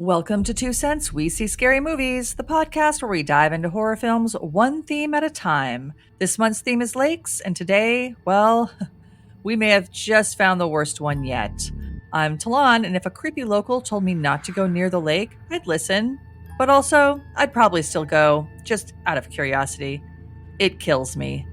Welcome to 2 Cents, We See Scary Movies, the podcast where we dive into horror films one theme at a time. This month's theme is lakes, and today, well, we may have just found the worst one yet. I'm Talon, and if a creepy local told me not to go near the lake, I'd listen. But also, I'd probably still go, just out of curiosity. It kills me.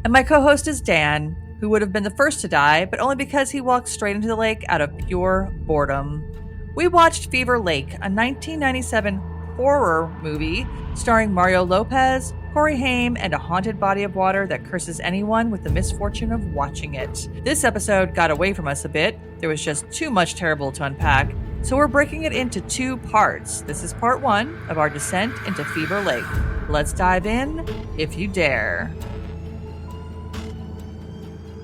And my co-host is Dan, who would have been the first to die, but only because he walked straight into the lake out of pure boredom. We watched Fever Lake, a 1997 horror movie starring Mario Lopez, Corey Haim, and a haunted body of water that curses anyone with the misfortune of watching it. This episode got away from us a bit. There was just too much terrible to unpack, so we're breaking it into 2 parts. This is part 1 of our descent into Fever Lake. Let's dive in, if you dare.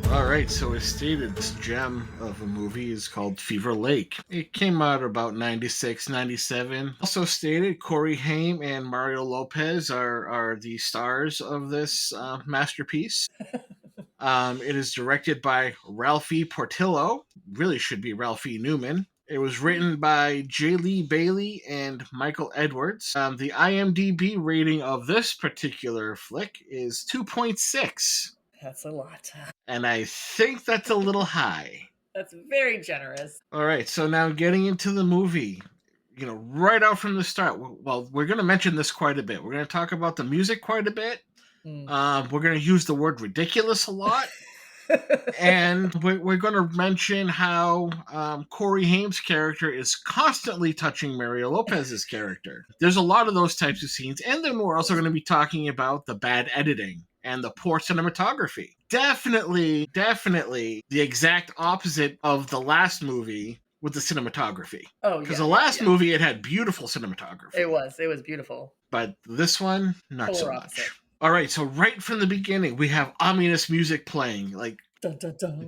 Alright, so as stated, this gem of a movie is called Fever Lake. It came out about 96, 97. Also stated, Corey Haim and Mario Lopez are the stars of this masterpiece. It is directed by Ralphie Portillo. Really should be Ralphie Newman. It was written by J. Lee Bailey and Michael Edwards. The IMDb rating of this particular flick is 2.6. That's a lot. And I think that's a little high. That's very generous. All right, so now getting into the movie, right out from the start. Well, we're going to mention this quite a bit. We're going to talk about the music quite a bit. We're going to use the word ridiculous a lot. And we're going to mention how Corey Haim's character is constantly touching Mario Lopez's character. There's a lot of those types of scenes. And then we're also going to be talking about the bad editing and the poor cinematography. Definitely the exact opposite of the last movie with the cinematography. Oh, yeah. Because the last movie, it had beautiful cinematography. It was beautiful. But this one, not Polar so opposite. much. All right, so right from the beginning, we have ominous music playing, like, dun, dun, dun.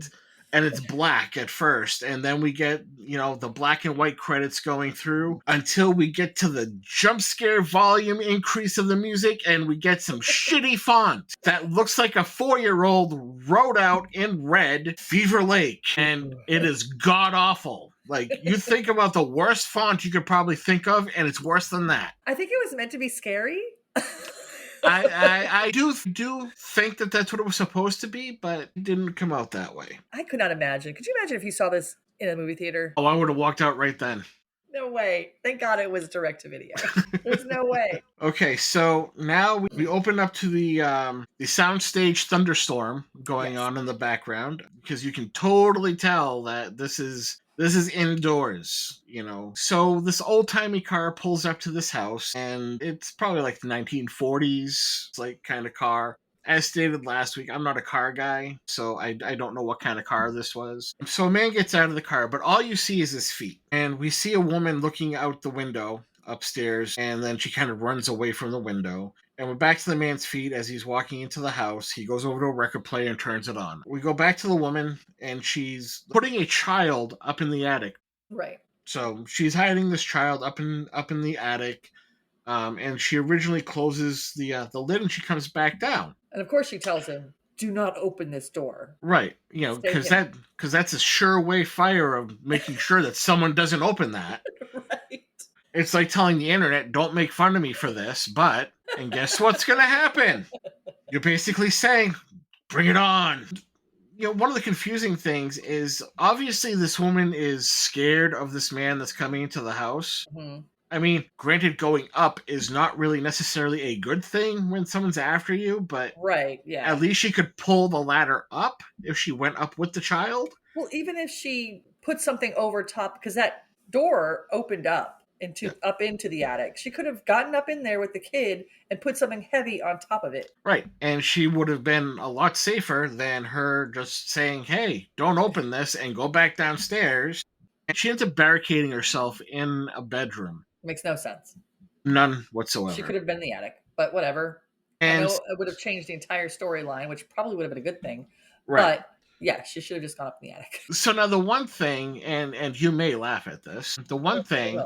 And it's black at first, and then we get, the black and white credits going through until we get to the jump scare volume increase of the music, and we get some shitty font that looks like a 4-year-old wrote out in red Fever Lake, and it is god-awful. Like, you think about the worst font you could probably think of, and it's worse than that. I think it was meant to be scary. I do think that that's what it was supposed to be, but it didn't come out that way. I could not imagine. Could you imagine if you saw this in a movie theater? Oh, I would have walked out right then. No way. Thank God it was direct to video. There's no way. Okay, so now we open up to the soundstage thunderstorm going on in the background, because you can totally tell that this is indoors, So this old-timey car pulls up to this house, and it's probably like the 1940s, like kind of car. As stated last week, I'm not a car guy, so I don't know what kind of car this was. So a man gets out of the car, but all you see is his feet. And we see a woman looking out the window upstairs, and then she kind of runs away from the window. And we're back to the man's feet as he's walking into the house. He goes over to a record player and turns it on. We go back to the woman, and she's putting a child up in the attic. Right. So she's hiding this child up in the attic, and she originally closes the lid, and she comes back down. And of course she tells him, do not open this door. Right. Because that's a sure way fire of making sure that someone doesn't open that. Right. It's like telling the internet, don't make fun of me for this, and guess what's going to happen? You're basically saying, bring it on. One of the confusing things is, obviously this woman is scared of this man that's coming into the house. Mm-hmm. I mean, granted, going up is not really necessarily a good thing when someone's after you, but right, yeah. At least she could pull the ladder up if she went up with the child. Well, even if she put something over top, because that door opened up into the attic. She could have gotten up in there with the kid and put something heavy on top of it. Right. And she would have been a lot safer than her just saying, hey, don't open this, and go back downstairs. And she ends up barricading herself in a bedroom. Makes no sense. None whatsoever. She could have been in the attic, but whatever. And I know it would have changed the entire storyline, which probably would have been a good thing. Right. But yeah, she should have just gone up in the attic. So now the one thing, and you may laugh at this, the one thing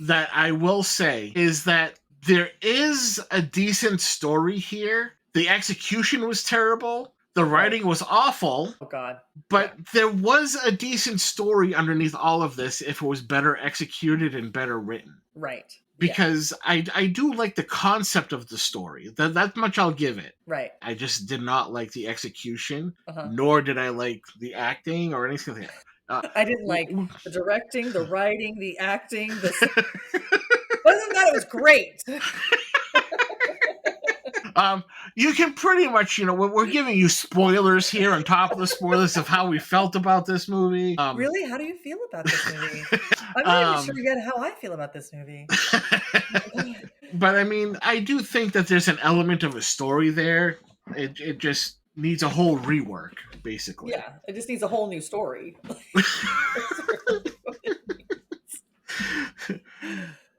that I will say is that there is a decent story here. The execution was terrible, The writing was awful. Oh God. But there was a decent story underneath all of this if it was better executed and better written. Right. Because I do like the concept of the story. That much I'll give it. Right. I just did not like the execution, Uh-huh. nor did I like the acting or anything like that. I didn't like the directing, the writing, the acting. Other than that, it was great. You can pretty much, we're giving you spoilers here on top of the spoilers of how we felt about this movie. Really? How do you feel about this movie? I'm not even sure yet how I feel about this movie. But I mean, I do think that there's an element of a story there. It just needs a whole rework, basically. Yeah, it just needs a whole new story.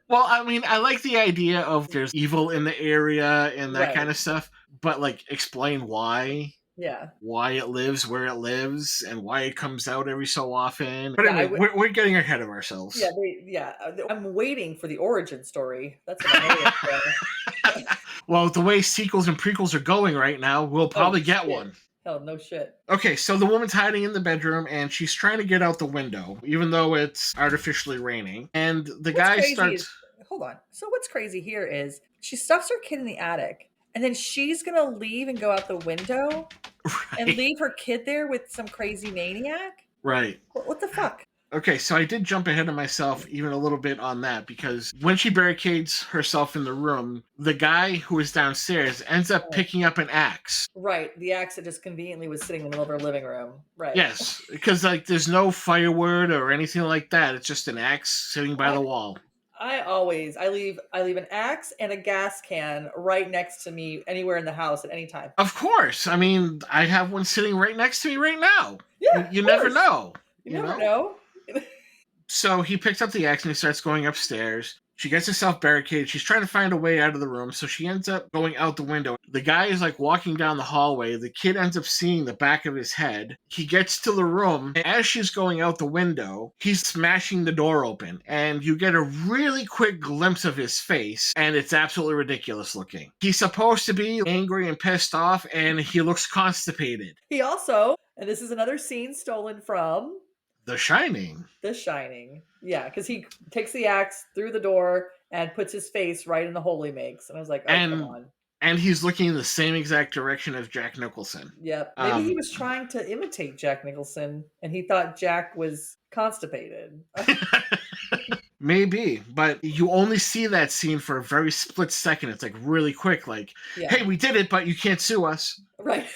Well, I mean, I like the idea of there's evil in the area and that Right. kind of stuff, but like explain why. Yeah. Why it lives where it lives and why it comes out every so often. But Yeah, anyway, we're getting ahead of ourselves. Yeah, I'm waiting for the origin story. That's what I'm waiting for. Well, the way sequels and prequels are going right now, we'll probably get one. Hell, no shit. Okay, so the woman's hiding in the bedroom and she's trying to get out the window, even though it's artificially raining. And the guy starts. Hold on. So what's crazy here is she stuffs her kid in the attic, and then she's gonna leave and go out the window and leave her kid there with some crazy maniac? Right. What the fuck? Okay, so I did jump ahead of myself even a little bit on that because when she barricades herself in the room, the guy who is downstairs ends up picking up an axe. Right, the axe that just conveniently was sitting in the middle of her living room. Right. Yes, because like there's no firewood or anything like that. It's just an axe sitting by the wall. I leave an axe and a gas can right next to me anywhere in the house at any time. Of course. I mean, I have one sitting right next to me right now. Yeah, you never know. You never know. So he picks up the axe and he starts going upstairs. She gets herself barricaded. She's trying to find a way out of the room, so she ends up going out the window. The guy is like walking down the hallway. The kid ends up seeing the back of his head. He gets to the room, and as she's going out the window, he's smashing the door open, and you get a really quick glimpse of his face, and it's absolutely ridiculous looking. He's supposed to be angry and pissed off, and he looks constipated. He also, and this is another scene stolen from The Shining. The Shining. Yeah, because he takes the axe through the door and puts his face right in the hole he makes. And I was like, oh, come on. And he's looking in the same exact direction as Jack Nicholson. Yep. Maybe he was trying to imitate Jack Nicholson and he thought Jack was constipated. Maybe, but you only see that scene for a very split second. It's like really quick, like, hey, we did it, but you can't sue us. Right.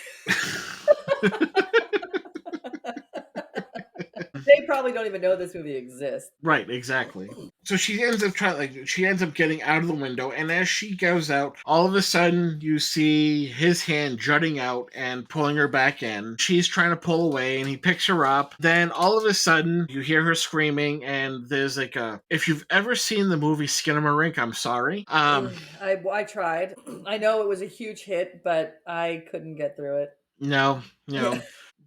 They probably don't even know this movie exists. Right, exactly. So she ends up getting out of the window, and as she goes out, all of a sudden you see his hand jutting out and pulling her back in. She's trying to pull away, and he picks her up. Then all of a sudden you hear her screaming, and there's like if you've ever seen the movie Skinamarink, I'm sorry. I tried. I know it was a huge hit, but I couldn't get through it. No.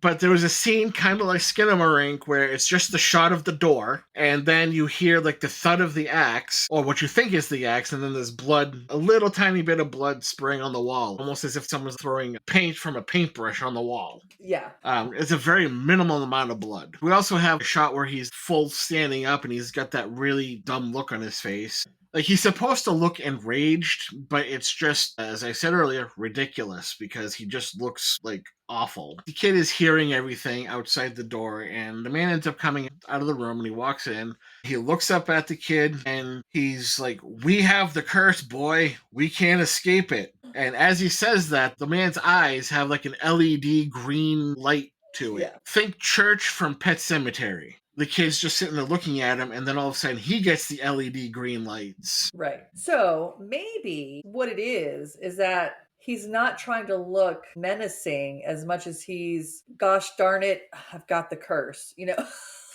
But there was a scene kind of like Skinamarink where it's just the shot of the door, and then you hear like the thud of the axe, or what you think is the axe, and then there's blood, a little tiny bit of blood spraying on the wall, almost as if someone's throwing paint from a paintbrush on the wall. Yeah. It's a very minimal amount of blood. We also have a shot where he's full standing up, and he's got that really dumb look on his face. Like, he's supposed to look enraged, but it's just, as I said earlier, ridiculous because he just looks, like, awful. The kid is hearing everything outside the door, and the man ends up coming out of the room, and he walks in. He looks up at the kid, and he's like, "We have the curse, boy. We can't escape it." And as he says that, the man's eyes have, like, an LED green light to it. Yeah. Think Church from Pet Sematary. The kid's just sitting there looking at him, and then all of a sudden he gets the LED green lights. Right. So maybe what it is that he's not trying to look menacing as much as he's, gosh darn it, I've got the curse,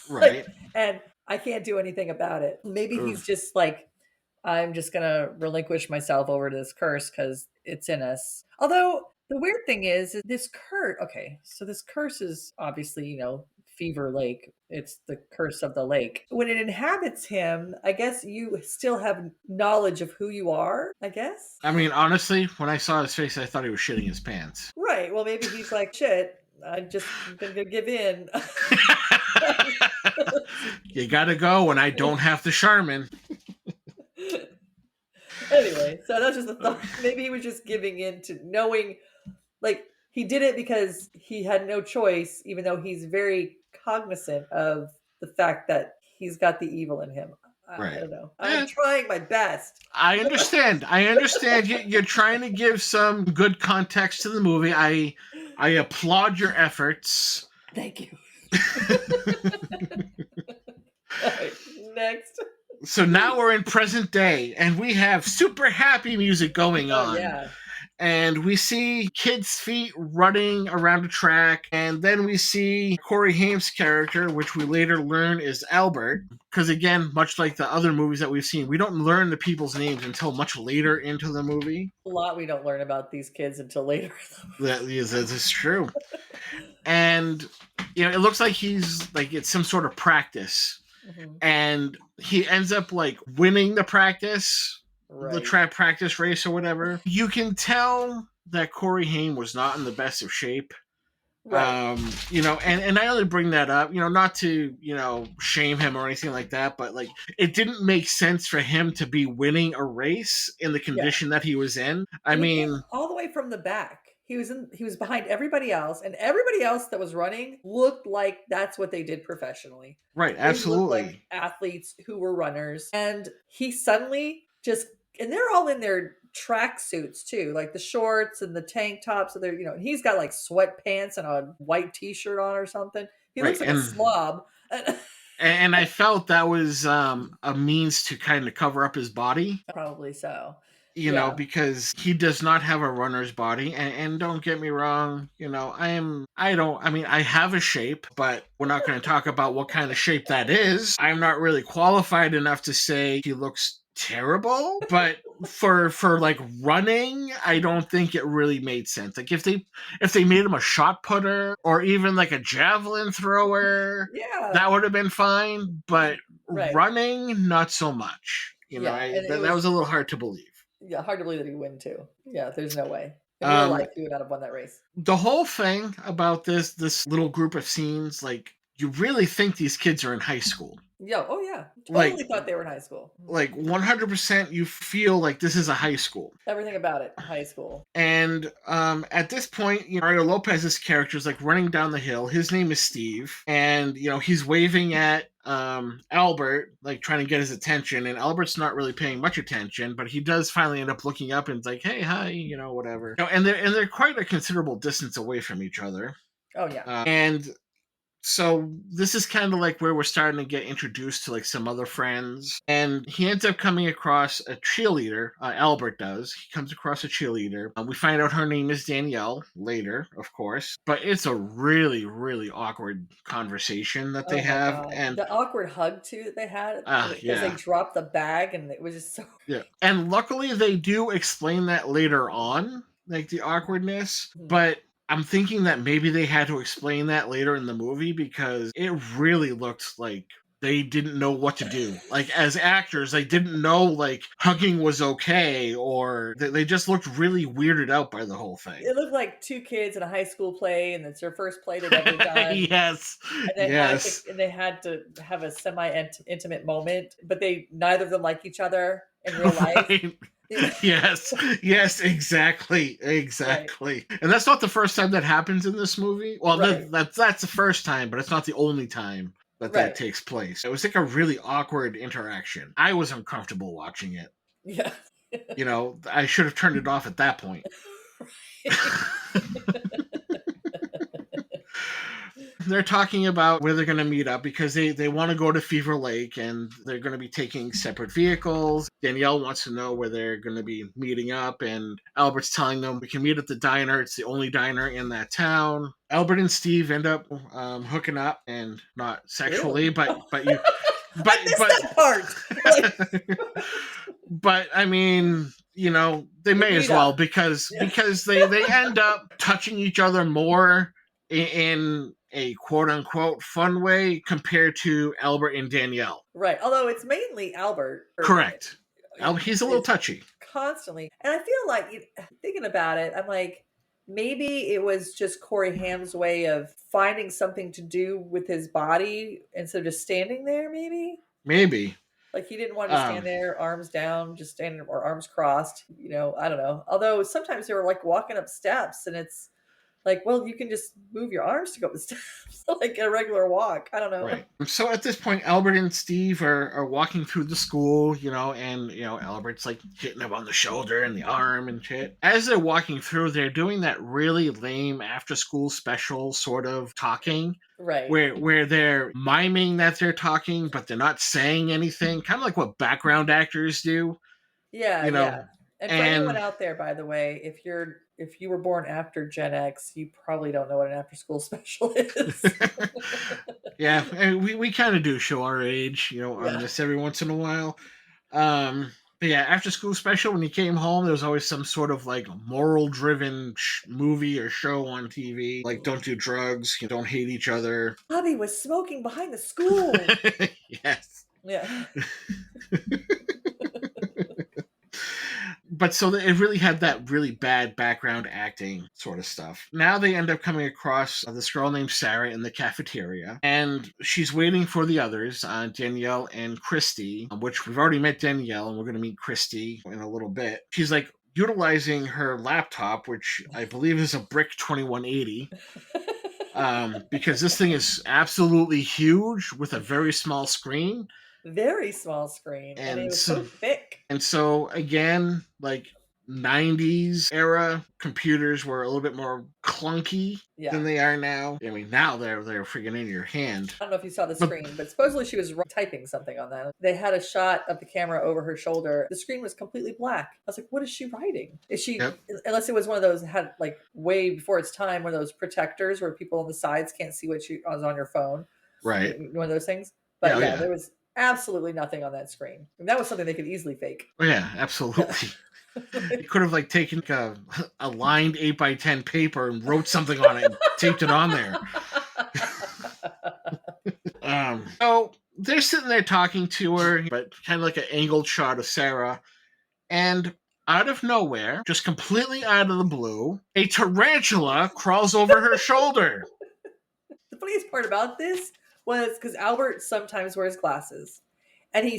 Right. And I can't do anything about it. Maybe he's just like, I'm just going to relinquish myself over to this curse because it's in us. Although the weird thing is this curse, okay, so this curse is obviously, Fever Lake. It's the curse of the lake. When it inhabits him, I guess you still have knowledge of who you are, I guess. I mean, honestly, when I saw his face, I thought he was shitting his pants. Right. Well, maybe he's like, shit, I'm just gonna give in. You gotta go, and I don't have the Charmin. Anyway, so that's just a thought. Maybe he was just giving in to knowing, like, he did it because he had no choice, even though he's very cognizant of the fact that he's got the evil in him. I don't know. I'm trying my best. I understand. I understand. You're trying to give some good context to the movie. I applaud your efforts. Thank you. All right, next. So now we're in present day, and we have super happy music going on. Yeah. And we see kids' feet running around a track, and then we see Corey Haim's character, which we later learn is Albert. Because again, much like the other movies that we've seen, we don't learn the people's names until much later into the movie. A lot we don't learn about these kids until later. That is true. And it looks like it's some sort of practice. Mm-hmm. And he ends up winning the practice. Right. The track practice race or whatever. You can tell that Corey Haim was not in the best of shape. Right. And I only bring that up, not to, shame him or anything like that, but it didn't make sense for him to be winning a race in the condition that he was in. I mean, all the way from the back. He was behind everybody else, and everybody else that was running looked like that's what they did professionally. Right, absolutely. They looked like athletes who were runners, and he suddenly and they're all in their track suits too, like the shorts and the tank tops. So they're, and he's got sweatpants and a white t-shirt on or something. He looks like a slob. And I felt that was a means to kind of cover up his body. Probably so. Because he does not have a runner's body. And don't get me wrong, I have a shape, but we're not going to talk about what kind of shape that is. I'm not really qualified enough to say he looks terrible, but for running, I don't think it really made sense. If they made him a shot putter or even a javelin thrower, that would have been fine, but running, not so much. That was a little hard to believe. Yeah, hard to believe that he win too. Yeah, there's no way. In real life, he would not have won that race. The whole thing about this little group of scenes, you really think these kids are in high school. Oh yeah. Totally thought they were in high school. 100% you feel like this is a high school. Everything about it, high school. And at this point, Mario Lopez's character is running down the hill. His name is Steve. And, he's waving at Albert, trying to get his attention. And Albert's not really paying much attention, but he does finally end up looking up and it's hey, hi, whatever. And they're quite a considerable distance away from each other. Oh, yeah. And so this is kind of where we're starting to get introduced to some other friends. And he ends up coming across a cheerleader. Albert does. He comes across a cheerleader. We find out her name is Danielle later, of course. But it's a really, really awkward conversation that they have. God. And the awkward hug, too, that they had. Because they dropped the bag and it was just so... Yeah. And luckily they do explain that later on, the awkwardness. Mm-hmm. But I'm thinking that maybe they had to explain that later in the movie because it really looked like they didn't know what to do. As actors, they didn't know, hugging was okay, or they just looked really weirded out by the whole thing. It looked like two kids in a high school play, and it's their first play they've ever done. Yes. And they had to have a semi-intimate moment, but neither of them like each other in real life. Right. Yes, exactly. Right. And that's not the first time that happens in this movie. Well, that's the first time, but it's not the only time that takes place. It was a really awkward interaction. I was uncomfortable watching it. Yeah. I should have turned it off at that point. They're talking about where they're going to meet up because they want to go to Fever Lake and they're going to be taking separate vehicles. Danielle wants to know where they're going to be meeting up, and Albert's telling them we can meet at the diner. It's the only diner in that town. Albert and Steve end up hooking up, and not sexually, but you. I missed that part. But I mean, they may as well because they end up touching each other more in a quote-unquote fun way compared to Albert and Danielle. Right. Although it's mainly Albert. Correct. He's a little touchy. Constantly. And I feel like, thinking about it, I'm like, maybe it was just Corey Haim's way of finding something to do with his body instead of just standing there, maybe? Maybe. Like he didn't want to stand there, arms down, just standing, or arms crossed. I don't know. Although sometimes they were like walking up steps, and it's like, well, you can just move your arms to go up the steps, like a regular walk. I don't know. Right. So at this point, Albert and Steve are walking through the school, and Albert's like hitting him on the shoulder and the arm and shit. As they're walking through, they're doing that really lame after-school special sort of talking. Right. Where they're miming that they're talking, but they're not saying anything. Kind of like what background actors do. Yeah, yeah. And for anyone out there, by the way, if you were born after Gen X, you probably don't know what an after-school special is. Yeah, and we kind of do show our age, on this every once in a while. But yeah, after school special, when you came home, there was always some sort of like moral-driven movie or show on TV, like don't do drugs, don't hate each other. Bobby was smoking behind the school. Yes. Yeah. But so it really had that really bad background acting sort of stuff. Now they end up coming across this girl named Sarah in the cafeteria, and she's waiting for the others, Danielle and Christy, which we've already met Danielle, and we're going to meet Christy in a little bit. She's like utilizing her laptop, which I believe is a Brick 2180. Because this thing is absolutely huge with a very small screen. Very small screen, and it was so thick. And so again, like 90s era computers were a little bit more clunky than they are now. I mean, now they're freaking in your hand. I don't know if you saw the screen, but supposedly she was typing something on that. They had a shot of the camera over her shoulder. The screen was completely black. I was like, what is she writing? Is she, unless it was one of those that had like way before its time, one of those protectors where people on the sides can't see what was on your phone. Right. One of those things. But there was absolutely nothing on that screen. And that was something they could easily fake. Oh, yeah, absolutely. You could have like taken a lined 8x10 paper and wrote something on it and taped it on there. So they're sitting there talking to her, but kind of like an angled shot of Sarah. And out of nowhere, just completely out of the blue, a tarantula crawls over her shoulder. The funniest part about this was because Albert sometimes wears glasses, and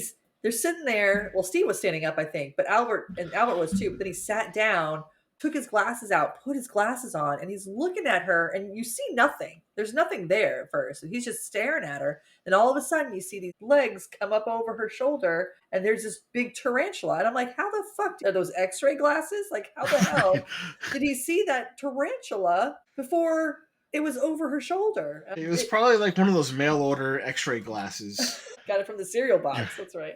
they're sitting there. Well, Steve was standing up, I think, but Albert was too. But then he sat down, took his glasses out, put his glasses on, and he's looking at her, and you see nothing. There's nothing there at first. And he's just staring at her. And all of a sudden, you see these legs come up over her shoulder, and there's this big tarantula. And I'm like, how the fuck are those X-ray glasses? Like, how the hell did he see that tarantula before it was over her shoulder? It was probably like one of those mail order X-ray glasses. Got it from the cereal box. That's right.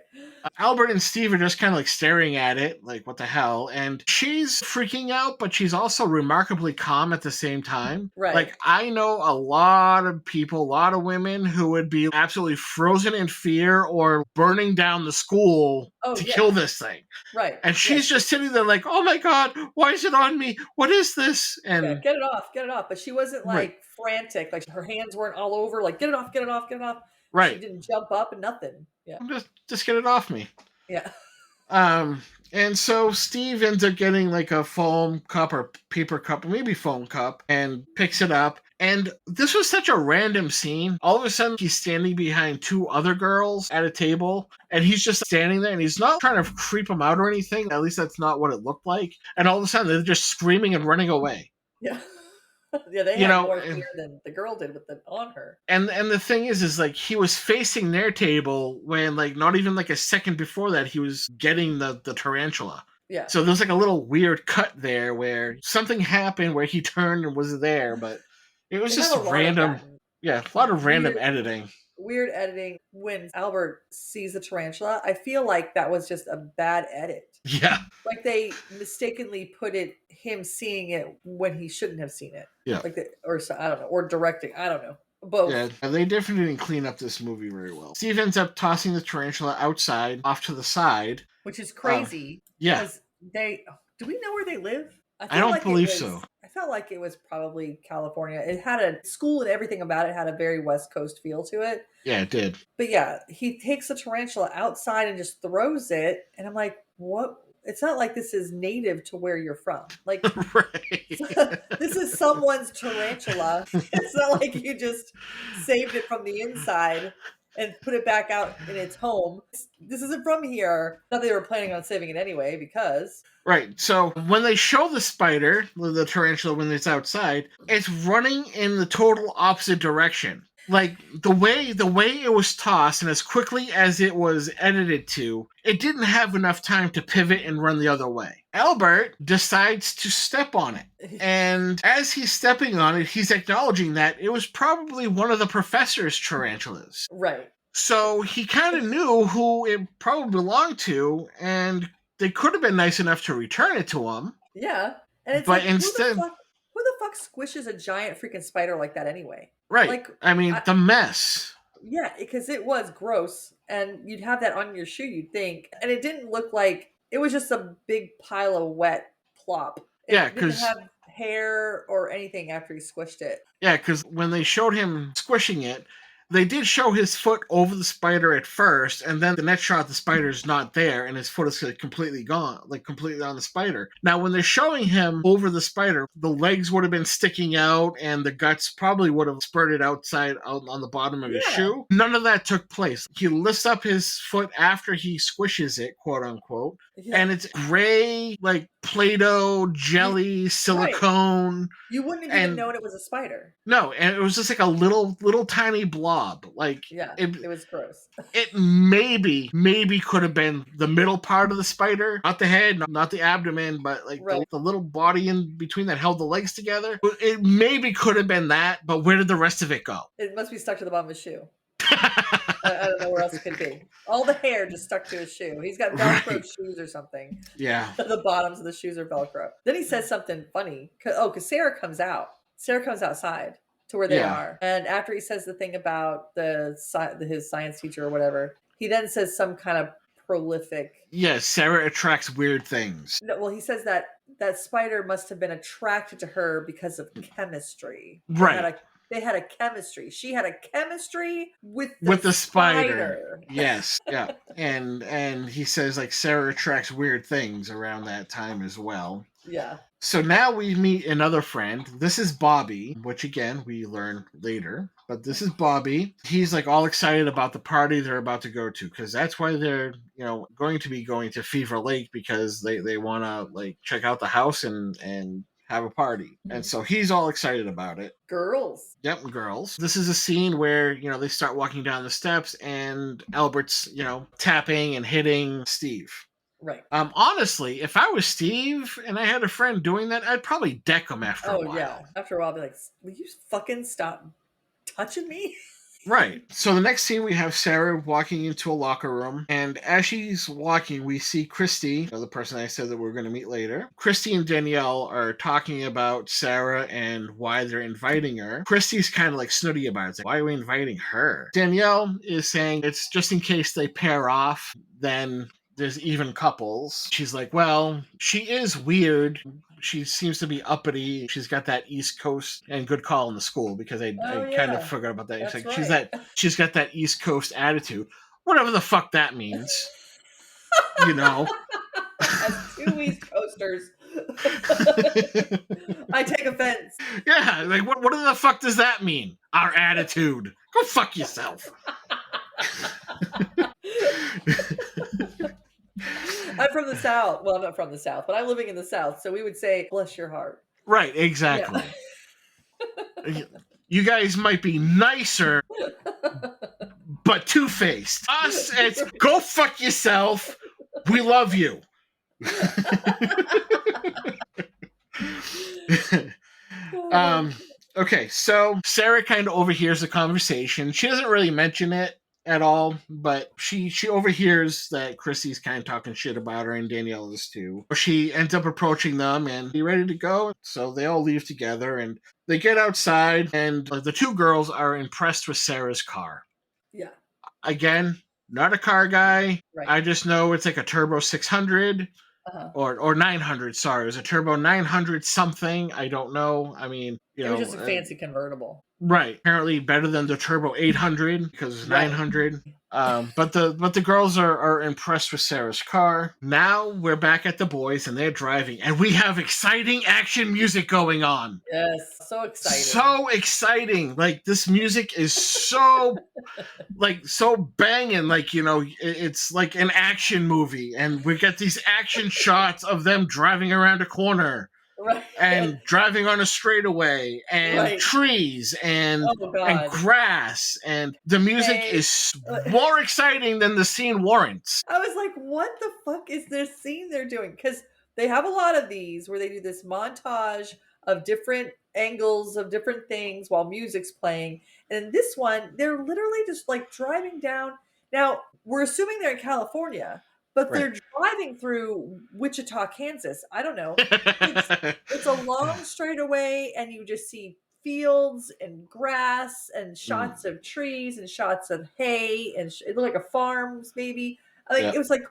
Albert and Steve are just kind of like staring at it, like, what the hell? And she's freaking out, but she's also remarkably calm at the same time. Right. Like, I know a lot of people, a lot of women who would be absolutely frozen in fear or burning down the school to kill this thing. Right. And she's just sitting there like, oh my God, why is it on me? What is this? And get it off. But she wasn't like frantic. Like her hands weren't all over, like, get it off. Right. She didn't jump up and nothing. Yeah. Just get it off me. Yeah. And so Steve ends up getting like a foam cup or paper cup, or maybe foam cup, and picks it up. And this was such a random scene. All of a sudden, he's standing behind two other girls at a table, and he's just standing there, and he's not trying to creep them out or anything. At least that's not what it looked like. And all of a sudden, they're just screaming and running away. Yeah. Yeah, they had more fear than the girl did with it on her. And the thing is like he was facing their table when like not even like a second before that he was getting the tarantula. Yeah. So there's like a little weird cut there where something happened where he turned and was there, but it was just random. A lot of random editing. Weird editing. When Albert sees the tarantula, I feel like that was just a bad edit. Yeah. Like they mistakenly put him seeing it when he shouldn't have seen it. Yeah. I don't know, or directing. I don't know. Both. Yeah, they definitely didn't clean up this movie very well. Steve ends up tossing the tarantula outside, off to the side. Which is crazy. Yeah. Do we know where they live? I don't believe so. I felt like it was probably California. It had a school and everything about it had a very West Coast feel to it. Yeah, it did. But yeah, he takes the tarantula outside and just throws it. And I'm like, what? It's not like this is native to where you're from. Like, Right. this is someone's tarantula. It's not like you just saved it from the inside and put it back out in its home. This isn't from here. Not that they were planning on saving it anyway, because Right. So when they show the spider, the tarantula, when it's outside, it's running in the total opposite direction. Like the way it was tossed and as quickly as it was edited to, it didn't have enough time to pivot and run the other way. Albert decides to step on it. And as he's stepping on it, he's acknowledging that it was probably one of the professor's tarantulas. right. So he kind of knew who it probably belonged to, and they could have been nice enough to return it to him. Yeah. And it's But like, instead, who the fuck squishes a giant freaking spider like that anyway? right. Like, I mean, the mess. yeah, because it was gross, and you'd have that on your shoe, you'd think. And it didn't look like it was just a big pile of wet plop. It Yeah, didn't because have hair or anything after he squished it. yeah, because when they showed him squishing it, they did show his foot over the spider at first, and then the next shot, the spider's not there, and his foot is completely gone, like completely on the spider. Now, when they're showing him over the spider, the legs would have been sticking out, and the guts probably would have spurted outside out on the bottom of his shoe. None of that took place. He lifts up his foot after he squishes it, quote unquote, and it's gray, like Play-Doh, jelly, silicone. Right. You wouldn't have even known it was a spider. No, and it was just like a little tiny blob. Like, yeah, it was gross. It maybe could have been the middle part of the spider, not the head, not the abdomen, but like the little body in between that held the legs together. It maybe could have been that, but where did the rest of it go? It must be stuck to the bottom of his shoe. I don't know where else it could be. All the hair just stuck to his shoe. He's got Velcro shoes or something. Yeah. The bottoms of the shoes are Velcro. Then he says something funny. Because Sarah comes out. Sarah comes outside to where they are. And after he says the thing about his science teacher or whatever, he then says some kind of prolific. Yes, Sarah attracts weird things. No, well, he says that spider must have been attracted to her because of chemistry. Right. They had a chemistry. She had a chemistry with the spider. Yes, yeah. And he says like Sarah attracts weird things around that time as well. Yeah. So now we meet another friend. This is Bobby, which again we learn later. But this is Bobby. He's like all excited about the party they're about to go to because that's why they're going to be going to Fever Lake because they want to like check out the house and have a party. And so he's all excited about it. Girls. Yep, girls. This is a scene where, they start walking down the steps and Albert's, tapping and hitting Steve. Right. Honestly, if I was Steve and I had a friend doing that, I'd probably deck him after a while. Oh, yeah. After a while, I'd be like, will you fucking stop touching me? Right. So the next scene, we have Sarah walking into a locker room. And as she's walking, we see Christy, the person I said that we're going to meet later. Christy and Danielle are talking about Sarah and why they're inviting her. Christy's kind of like snooty about it. It's like, why are we inviting her? Danielle is saying it's just in case they pair off, then there's even couples. She's like, well, she is weird. She seems to be uppity. She's got that East Coast, and good call in the school because I kind of forgot about that. It's like right. She's got that East Coast attitude. Whatever the fuck that means. As two East Coasters. I take offense. Yeah, like what the fuck does that mean? Our attitude. Go fuck yourself. I'm from the South. Well, I'm not from the South, but I'm living in the South. So we would say, bless your heart. Right, exactly. Yeah. You guys might be nicer, but two-faced. Us, it's go fuck yourself. We love you. Okay, so Sarah kind of overhears the conversation. She doesn't really mention it at all, but she overhears that Chrissy's kind of talking shit about her, and Danielle is too. She ends up approaching them and be ready to go, so they all leave together, and they get outside, and the two girls are impressed with Sarah's car. Yeah. Again, not a car guy. Right. I just know it's like a Turbo 600. Uh-huh. or 900. Sorry, it was a turbo 900 something. I don't know. I mean, It was just a fancy convertible. right. Apparently better than the turbo 800 because it's Right. 900. But the girls are impressed with Sarah's car. Now we're back at the boys and they're driving, and we have exciting action music going on. Yes, so exciting. So exciting! Like this music is so so banging. Like it's like an action movie, and we get these action shots of them driving around a corner Right. and driving on a straightaway and Right. trees and Oh God. grass, and the music is more exciting than the scene warrants. I was like, what the fuck is this scene they're doing? Because they have a lot of these where they do this montage of different angles of different things while music's playing. And in this one, they're literally just like driving down. Now, we're assuming they're in California, but they're driving through Wichita, Kansas. I don't know. It's a long straightaway, and you just see fields and grass and shots of trees and shots of hay, and it looked like a farm, maybe. It was like,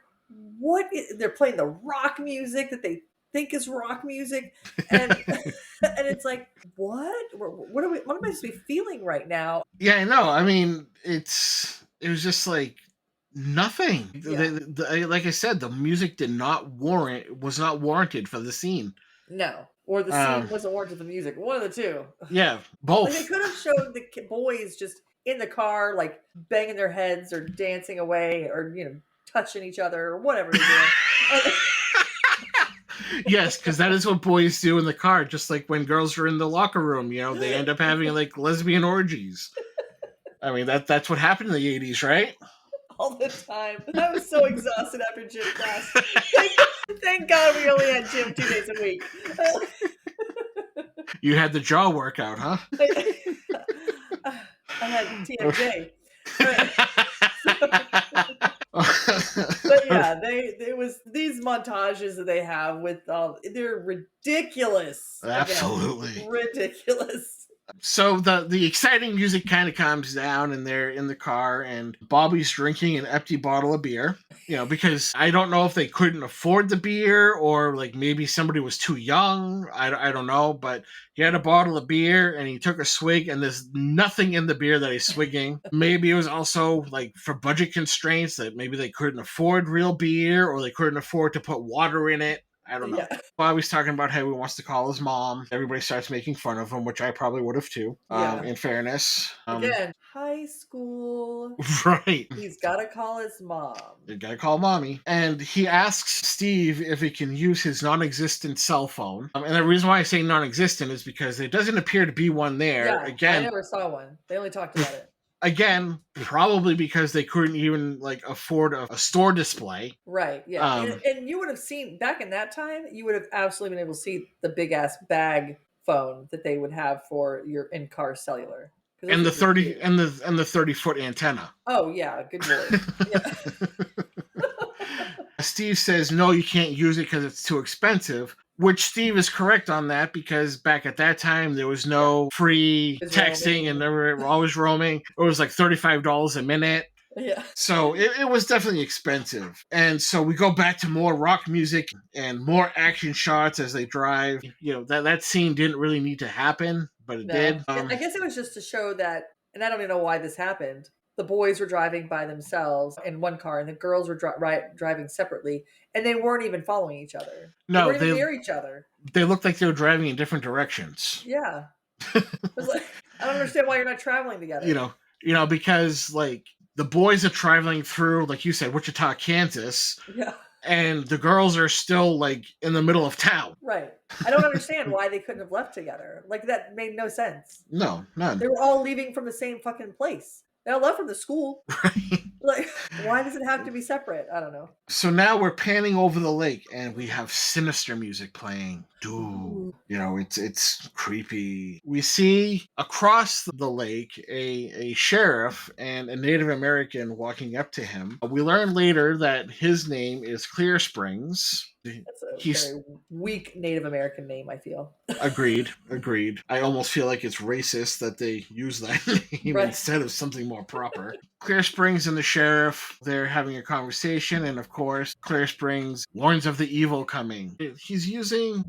they're playing the rock music that they think is rock music, and and it's like, what am I supposed to be feeling right now? Yeah, I know. I mean, it was just like nothing. Yeah. Like I said, the music was not warranted for the scene. No, or the scene wasn't warranted the music. One of the two. Yeah, both. Like they could have showed the boys just in the car, like banging their heads or dancing away, or touching each other or whatever they're doing. Yes, because that is what boys do in the car. Just like when girls are in the locker room, they end up having like lesbian orgies. I mean, that's what happened in the 80s, right? All the time. I was so exhausted after gym class. Thank God we only had gym 2 days a week. You had the jaw workout, huh? I had TMJ. But yeah, it was these montages that they have with they're ridiculous. Absolutely. Again, ridiculous. So the exciting music kind of calms down, and they're in the car, and Bobby's drinking an empty bottle of beer. Because I don't know if they couldn't afford the beer, or like maybe somebody was too young. I don't know, but he had a bottle of beer and he took a swig, and there's nothing in the beer that he's swigging. Maybe it was also like for budget constraints that maybe they couldn't afford real beer, or they couldn't afford to put water in it. I don't know. Yeah. Bobby's talking about how he wants to call his mom. Everybody starts making fun of him, which I probably would have too. In fairness. Again, high school. Right. He's got to call his mom. You got to call mommy. And he asks Steve if he can use his non-existent cell phone. And the reason why I say non-existent is because there doesn't appear to be one there. Yeah, Again, I never saw one. They only talked about it. Again, probably because they couldn't even afford a store display. Right. Yeah. And you would have seen back in that time, you would have absolutely been able to see the big ass bag phone that they would have for your in-car cellular. And the 30-foot antenna. Oh yeah, good lord. Yeah. Steve says no, you can't use it because it's too expensive. Which Steve is correct on that, because back at that time there was no free texting, and they were always roaming. It was like $35 a minute. Yeah. So it was definitely expensive. And so we go back to more rock music and more action shots as they drive. That scene didn't really need to happen, but it did. I guess it was just to show that, and I don't even know why this happened. The boys were driving by themselves in one car, and the girls were driving separately, and they weren't even following each other. No, they weren't even near each other. They looked like they were driving in different directions. Yeah. I was like, I don't understand why you're not traveling together. Because the boys are traveling through, like you said, Wichita, Kansas. Yeah. And the girls are still in the middle of town. Right. I don't understand why they couldn't have left together. That made no sense. No, none. They were all leaving from the same fucking place. They all left from the school. Right. Why does it have to be separate? I don't know. So now we're panning over the lake, and we have sinister music playing. Dude, it's creepy. We see across the lake a sheriff and a Native American walking up to him. We learn later that his name is Clear Springs. That's a very weak Native American name, I feel. Agreed. I almost feel like it's racist that they use that name instead of something more proper. Clear Springs and the sheriff, they're having a conversation, and of course, Clear Springs warns of the evil coming. He's using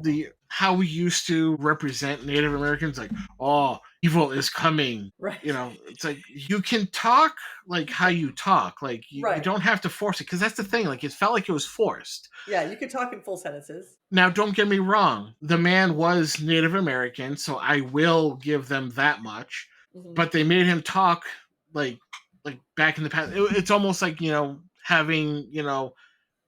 how we used to represent Native Americans, like, oh, evil is coming. Right. It's like you can talk like how you talk. Like you Right. don't have to force it, because that's the thing. Like it felt like it was forced. Yeah, you could talk in full sentences. Now, don't get me wrong. The man was Native American, so I will give them that much. Mhm. But they made him talk like back in the past. It's almost like, having,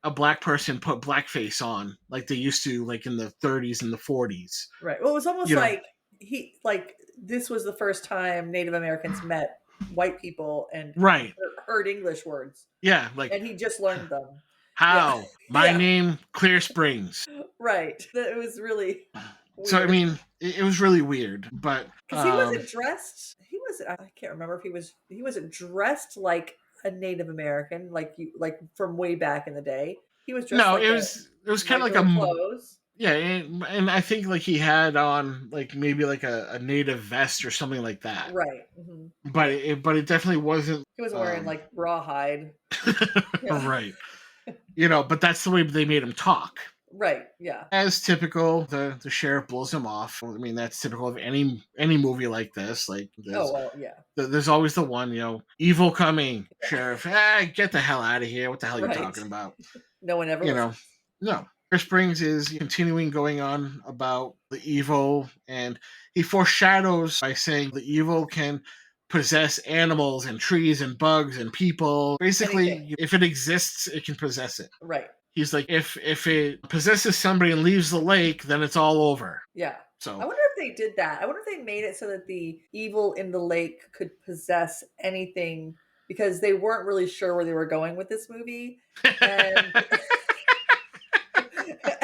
a black person put blackface on like they used to, like in the 30s and the 40s. Right. Well, it was almost You know. like this was the first time Native Americans met white people and Right. heard English words. Yeah, like, and he just learned them. how? Yeah. My Yeah. name, Clear Springs. Right. It was really weird. So, I mean, it was really weird, but because he wasn't dressed. I can't remember if he wasn't dressed like a Native American, like from way back in the day. He was dressed. No, like it was kind of like clothes. Yeah, and I think like he had on like maybe like a native vest or something like that. Right. Mm-hmm. But it definitely wasn't. He wasn't wearing like rawhide. Right. But that's the way they made him talk. Right. Yeah. As typical, the sheriff blows him off. I mean, that's typical of any movie like this. Like, there's always the one, evil coming, sheriff. Get the hell out of here! What the hell are you talking about? No one ever. No. Clear Springs is continuing going on about the evil, and he foreshadows by saying the evil can possess animals and trees and bugs and people. Basically, anything. If it exists, it can possess it. Right. He's like, if it possesses somebody and leaves the lake, then it's all over. Yeah. So I wonder if they did that. I wonder if they made it so that the evil in the lake could possess anything, because they weren't really sure where they were going with this movie. And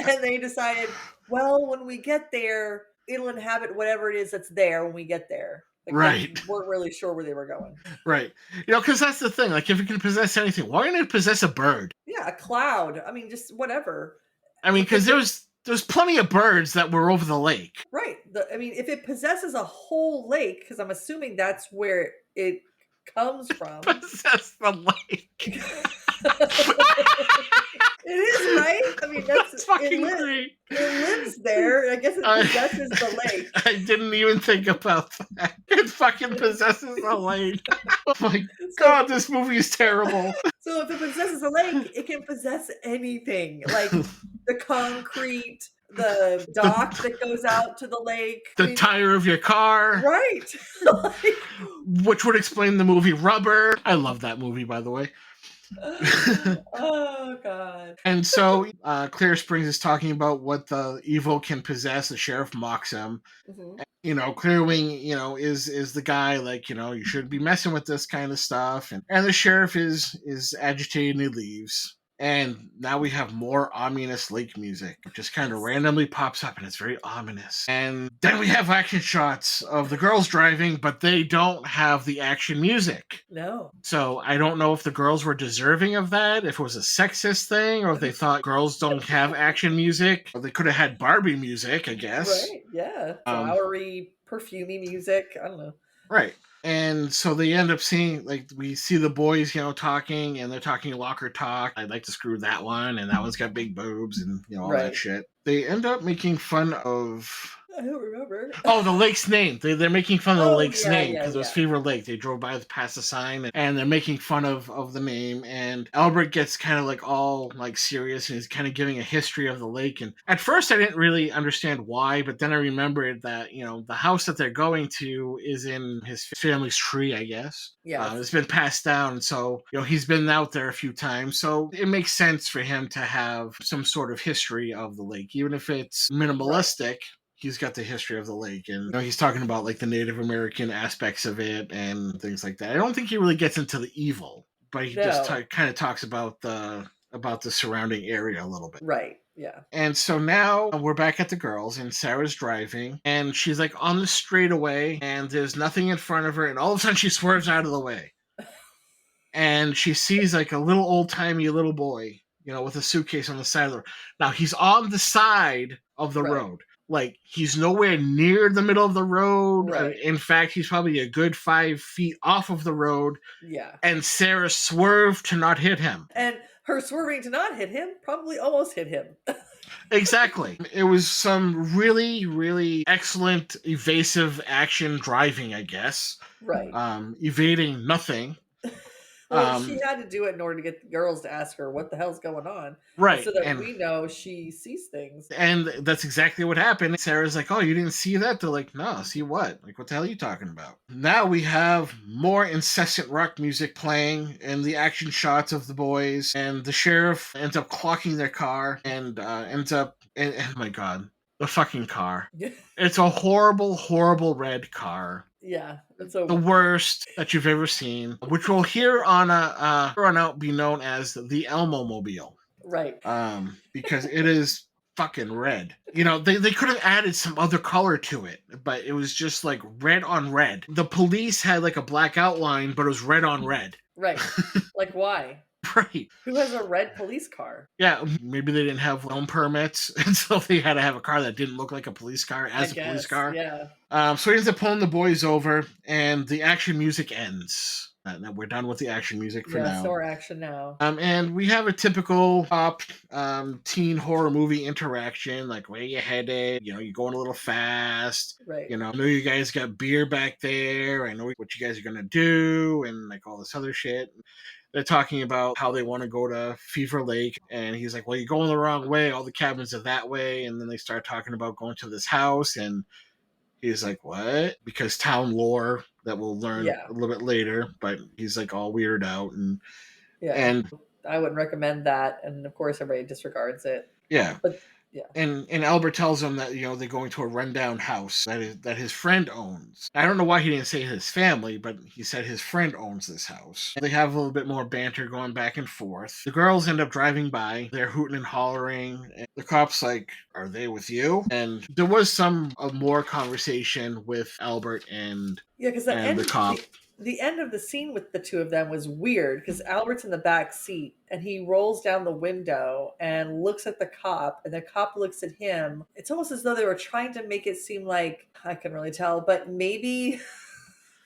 and they decided, well, when we get there, it'll inhabit whatever it is that's there when we get there. Right. They weren't really sure where they were going. Right. Because that's the thing. Like, if it can possess anything, why can't it possess a bird? Yeah, a cloud. I mean, just whatever. I mean, because there's plenty of birds that were over the lake. Right. If it possesses a whole lake, because I'm assuming that's where it comes from. Possess the lake. It is, right? I mean, that's fucking great. It lives there. I guess it possesses the lake. I didn't even think about that. It fucking possesses a lake. Oh my god, this movie is terrible. So if it possesses a lake, it can possess anything, like the concrete, the dock that goes out to the lake, the tire of your car, right? Which would explain the movie Rubber. I love that movie, by the way. Oh god. And so Clear Springs is talking about what the evil can possess. The sheriff mocks him. Mm-hmm. Clearwing, is the guy, like, you shouldn't be messing with this kind of stuff. And the sheriff is agitated and he leaves. And now we have more ominous lake music. It just kind of randomly pops up and it's very ominous. And then we have action shots of the girls driving, but they don't have the action music. No. So I don't know if the girls were deserving of that, if it was a sexist thing, or if they thought girls don't have action music. Or they could have had Barbie music, I guess. Right, yeah. Flowery, perfumey music. I don't know. Right. And so they end up seeing, like, we see the boys, talking, and they're talking locker talk. I'd like to screw that one, and that one's got big boobs, and, all that shit. They end up making fun of... I don't remember. Oh, the lake's name. They're making fun of the lake's name because it was Fever Lake. They drove past the sign, and they're making fun of the name. And Albert gets kind of like all like serious, and he's kind of giving a history of the lake. And at first, I didn't really understand why, but then I remembered that the house that they're going to is in his family's tree, I guess. Yeah, it's been passed down, so he's been out there a few times. So it makes sense for him to have some sort of history of the lake, even if it's minimalistic. Right. He's got the history of the lake, and he's talking about like the Native American aspects of it and things like that. I don't think he really gets into the evil, but he just kind of talks about the surrounding area a little bit. Right. Yeah. And so now we're back at the girls, and Sarah's driving, and she's like on the straightaway, and there's nothing in front of her, and all of a sudden she swerves out of the way, and she sees like a little old-timey little boy, with a suitcase on the side of the road. Now he's on the side of the road. Like, he's nowhere near the middle of the road. Right. In fact, he's probably a good 5 feet off of the road. Yeah. And Sarah swerved to not hit him. And her swerving to not hit him probably almost hit him. Exactly. It was some really, really excellent evasive action driving, I guess. Right. Evading nothing. Well, she had to do it in order to get the girls to ask her what the hell's going on. Right. So that we know she sees things. And that's exactly what happened. Sarah's like, oh, you didn't see that? They're like, no, see what? Like, what the hell are you talking about? Now we have more incessant rock music playing and the action shots of the boys. And the sheriff ends up clocking their car and ends up, and oh my God, the fucking car. It's a horrible, horrible red car. Yeah, the worst that you've ever seen, which will here on out be known as the Elmo Mobile. Right. Because it is fucking red. You know, they could have added some other color to it, but it was just like red on red. The police had like a black outline, but it was red on red. Right. Like, why? Right. Who has a red police car? Yeah, maybe they didn't have loan permits, and so they had to have a car that didn't look like a police car as a police car. Yeah. So he ends up pulling the boys over, and the action music ends. We're done with the action music for now. So we're action now. And we have a typical pop teen horror movie interaction, like, where you headed? You know, you're going a little fast. Right. You know, I know you guys got beer back there. I know what you guys are going to do, and like all this other shit. They're talking about how they want to go to Fever Lake, and he's like, well, you're going the wrong way. All the cabins are that way. And then they start talking about going to this house, and he's like, what? Because town lore that we'll learn a little bit later, but he's like all weirded out. And I wouldn't recommend that. And of course, everybody disregards it. Yeah. But yeah. And Albert tells him that, you know, they're going to a rundown house that his friend owns. I don't know why he didn't say his family, but he said his friend owns this house. They have a little bit more banter going back and forth. The girls end up driving by. They're hooting and hollering. And the cop's like, are they with you? And there was some more conversation with Albert and the cop. The end of the scene with the two of them was weird because Albert's in the back seat and he rolls down the window and looks at the cop, and the cop looks at him. It's almost as though they were trying to make it seem like, I can really tell, but maybe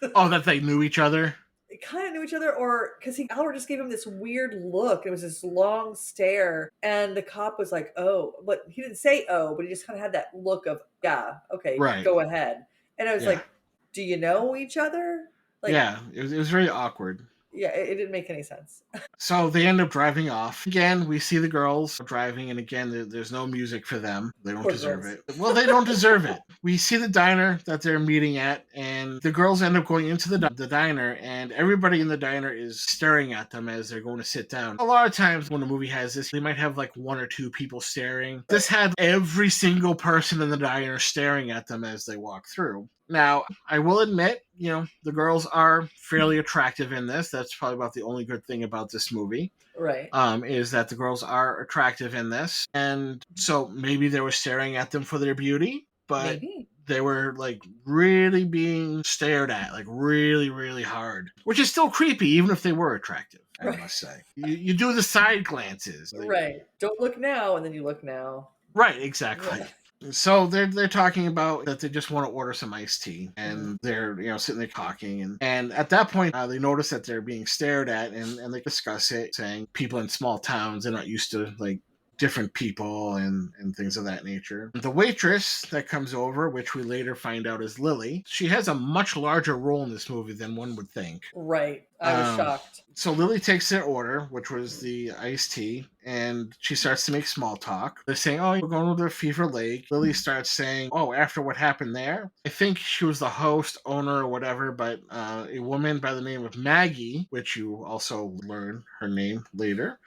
that they knew each other. They kind of knew each other, or because Albert just gave him this weird look. It was this long stare, and the cop was like, oh, but he didn't say oh, but he just kind of had that look of, yeah, okay, right, go ahead. And I was like, do you know each other? Like, yeah, it was very awkward. Yeah, it didn't make any sense. So they end up driving off. Again, we see the girls driving, and again, there's no music for them. They don't deserve it. Well, they don't deserve it. We see the diner that they're meeting at, and the girls end up going into the diner, and everybody in the diner is staring at them as they're going to sit down. A lot of times when a movie has this, they might have like one or two people staring. This had every single person in the diner staring at them as they walk through. Now, I will admit, you know, the girls are fairly attractive in this. That's probably about the only good thing about this movie. Right. Is that the girls are attractive in this. And so maybe they were staring at them for their beauty, but they were like really being stared at, like really, really hard, which is still creepy, even if they were attractive, I must say. You do the side glances. Like, right. Don't look now, and then you look now. Right, exactly. Yeah. So they're talking about that they just want to order some iced tea, and they're, you know, sitting there talking, and at that point they notice that they're being stared at, and they discuss it, saying people in small towns, they're not used to like different people and things of that nature. The waitress that comes over, which we later find out is Lily, she has a much larger role in this movie than one would think. Right. I was shocked. So Lily takes their order, which was the iced tea, and she starts to make small talk. They're saying, oh, we're going to the Fever Lake. Lily starts saying, oh, after what happened there, I think she was the host, owner, or whatever, but a woman by the name of Maggie, which you also learn her name later,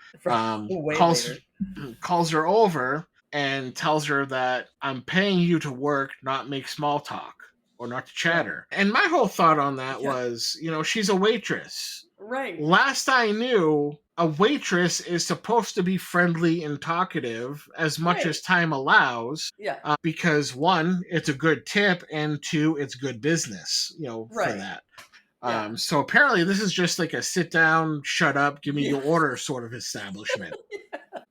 calls her over and tells her that I'm paying you to work, not make small talk or not to chatter. And my whole thought on that was, you know, she's a waitress. Right. Last I knew, a waitress is supposed to be friendly and talkative as much as time allows. Yeah. Because one, it's a good tip, and two, it's good business, you know, for that. So apparently this is just like a sit down, shut up, give me your order sort of establishment.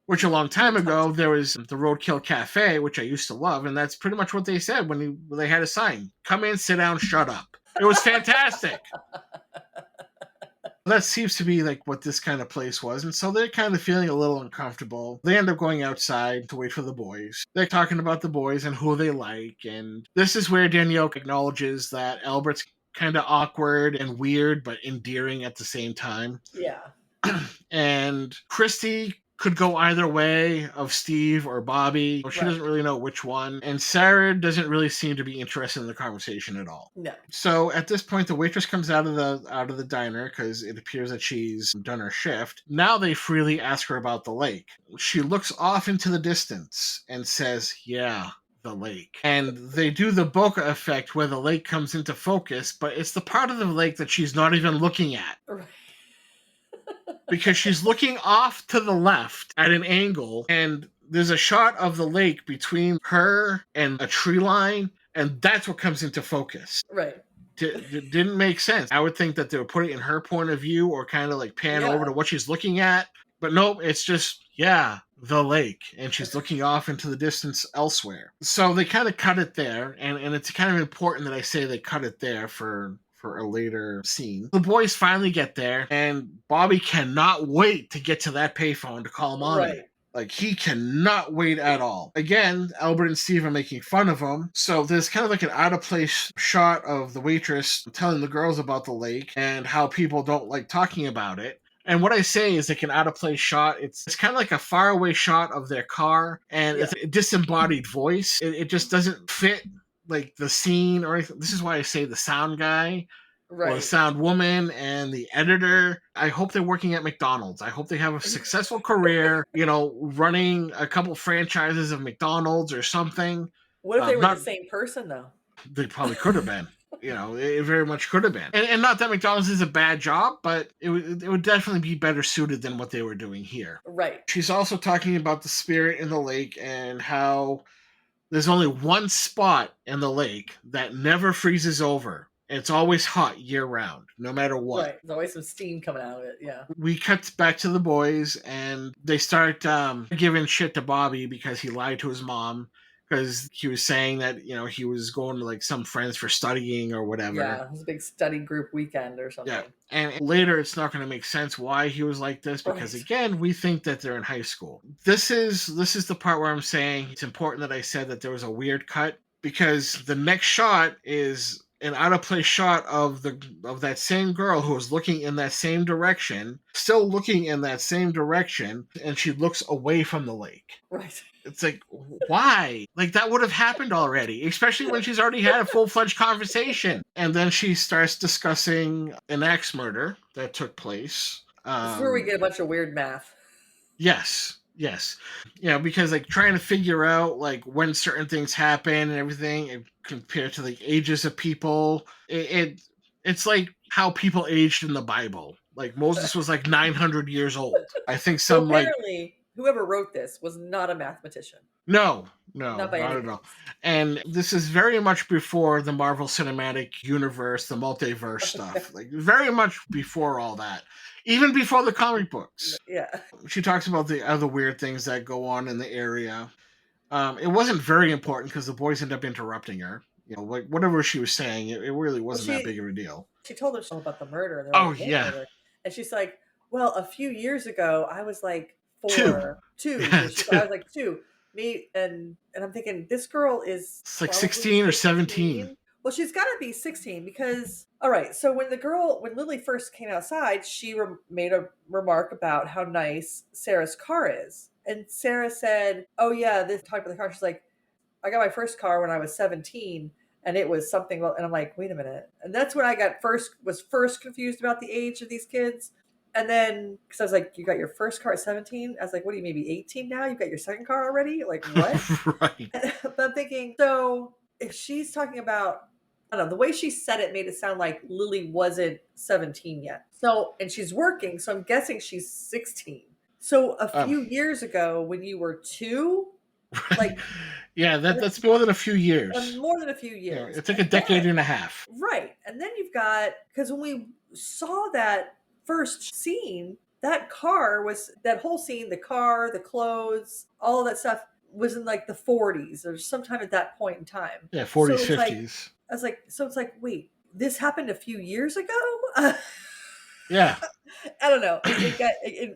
Which a long time Tons. ago, there was the Roadkill Cafe, which I used to love, and that's pretty much what they said when they had a sign. Come in, sit down, shut up. It was fantastic. That seems to be like what this kind of place was. And so they're kind of feeling a little uncomfortable. They end up going outside to wait for the boys. They're talking about the boys and who they like. And this is where Danielle acknowledges that Albert's kind of awkward and weird, but endearing at the same time. Yeah. And Christy could go either way of Steve or Bobby. She Right. doesn't really know which one. And Sarah doesn't really seem to be interested in the conversation at all. No. So at this point, the waitress comes out of the diner because it appears that she's done her shift. Now they freely ask her about the lake. She looks off into the distance and says, "Yeah, the lake." And they do the bokeh effect where the lake comes into focus, but it's the part of the lake that she's not even looking at. Right. Because she's looking off to the left at an angle, and there's a shot of the lake between her and a tree line, and that's what comes into focus. Right. It didn't make sense. I would think that they would put it in her point of view or kind of like pan over to what she's looking at. But nope, it's just, yeah, the lake. And she's looking off into the distance elsewhere. So they kind of cut it there. And it's kind of important that I say they cut it there for a later scene. The boys finally get there, and Bobby cannot wait to get to that payphone to call Mommy. Right. Like, he cannot wait at all. Again, Albert and Steve are making fun of him. So there's kind of like an out-of-place shot of the waitress telling the girls about the lake and how people don't like talking about it. And what I say is like an out-of-place shot. It's kind of like a faraway shot of their car, and it's a disembodied voice. It just doesn't fit like the scene or anything. This is why I say the sound guy. Right. Or the sound woman and the editor. I hope they're working at McDonald's. I hope they have a successful career, running a couple franchises of McDonald's or something. What if they were the same person, though? They probably could have been. It very much could have been. And not that McDonald's is a bad job, but it would definitely be better suited than what they were doing here. Right. She's also talking about the spirit in the lake and how there's only one spot in the lake that never freezes over. It's always hot year-round, no matter what. Right. There's always some steam coming out of it, yeah. We cut back to the boys, and they start giving shit to Bobby because he lied to his mom, because he was saying that, he was going to, like, some friends for studying or whatever. Yeah, it was a big study group weekend or something. Yeah, and later it's not going to make sense why he was like this, because, again, we think that they're in high school. This is the part where I'm saying it's important that I said that there was a weird cut, because the next shot is an out-of-place shot of that same girl who was looking in that same direction, still looking in that same direction, and she looks away from the lake. Right. It's like, why? Like, that would have happened already, especially when she's already had a full-fledged conversation. And then she starts discussing an axe murder that took place. This is where we get a bunch of weird math. Yes. Because like trying to figure out like when certain things happen and everything, and compared to like ages of people, it's like how people aged in the Bible. Like Moses was like 900 years old. I think some apparently whoever wrote this was not a mathematician. No, not at all. And this is very much before the Marvel Cinematic Universe, the multiverse stuff. Like very much before all that. Even before the comic books. Yeah. She talks about the other weird things that go on in the area. It wasn't very important because the boys end up interrupting her. Like whatever she was saying, it really wasn't that big of a deal. She told us about the murder. And murder. And she's like, well, a few years ago, I was like 4. 2. Yeah, I was like 2. Me and I'm thinking, this girl is it's like 16 or 17. Well, she's got to be 16 because, all right, so when Lily first came outside, she made a remark about how nice Sarah's car is. And Sarah said, oh, yeah, this talked about the car. She's like, I got my first car when I was 17, and it was something. And I'm like, wait a minute. And that's when I was first confused about the age of these kids. And then, because I was like, you got your first car at 17? I was like, what are you, maybe 18 now? You've got your second car already? Like, what? Right. But I'm thinking, so if she's talking about, I don't know, the way she said it made it sound like Lily wasn't 17 yet. So, and she's working, so I'm guessing she's 16. So a few years ago when you were 2, like... Yeah, that's more than a few years. More than a few years. Yeah, it's like a decade and a half. Right. And then you've got, because when we saw that first scene, that whole scene, the car, the clothes, all of that stuff was in like the 40s or sometime at that point in time. Yeah, So 40s, it's like, 50s. I was like, so it's like, wait, this happened a few years ago? Yeah. I don't know.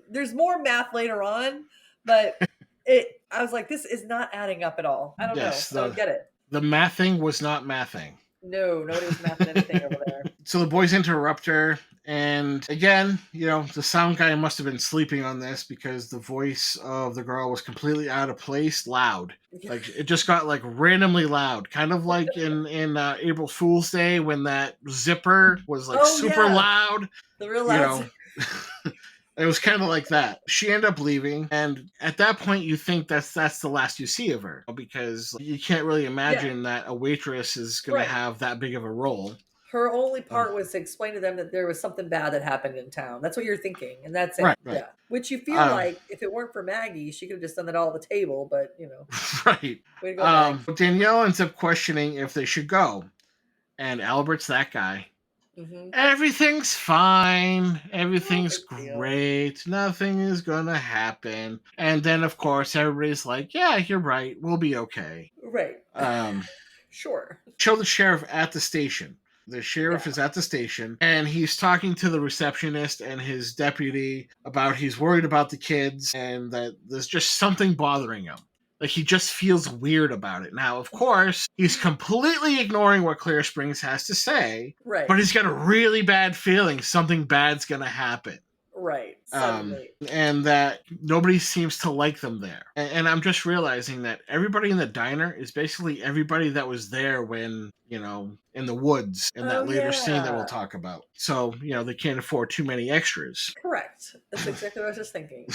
There's more math later on, but I was like, this is not adding up at all. I don't know. Yes, I don't get it. the mathing was not mathing. No, nobody was mathing anything over there. So the boys interrupt her, and again, the sound guy must have been sleeping on this because the voice of the girl was completely out of place, loud. Like it just got like randomly loud, kind of like in April Fool's Day when that zipper was like super loud. The real loud. It was kind of like that. She ended up leaving, and at that point, you think that's the last you see of her because you can't really imagine that a waitress is going to have that big of a role. Her only part was to explain to them that there was something bad that happened in town. That's what you're thinking, and that's it. Right. Yeah, which you feel like if it weren't for Maggie, she could have just done that all at the table. But right. Way to go, Danielle ends up questioning if they should go, and Albert's that guy. Mm-hmm. Everything's fine. Everything's great. Nothing is gonna happen. And then, of course, everybody's like, "Yeah, you're right. We'll be okay." Right. Sure. Show the sheriff at the station. The sheriff is at the station, and he's talking to the receptionist and his deputy about he's worried about the kids and that there's just something bothering him. Like, he just feels weird about it. Now, of course, he's completely ignoring what Clear Springs has to say. Right. But he's got a really bad feeling something bad's going to happen. Right. Suddenly. And that nobody seems to like them there. And I'm just realizing that everybody in the diner is basically everybody that was there when, in the woods in that later scene that we'll talk about. So, they can't afford too many extras. Correct. That's exactly what I was just thinking.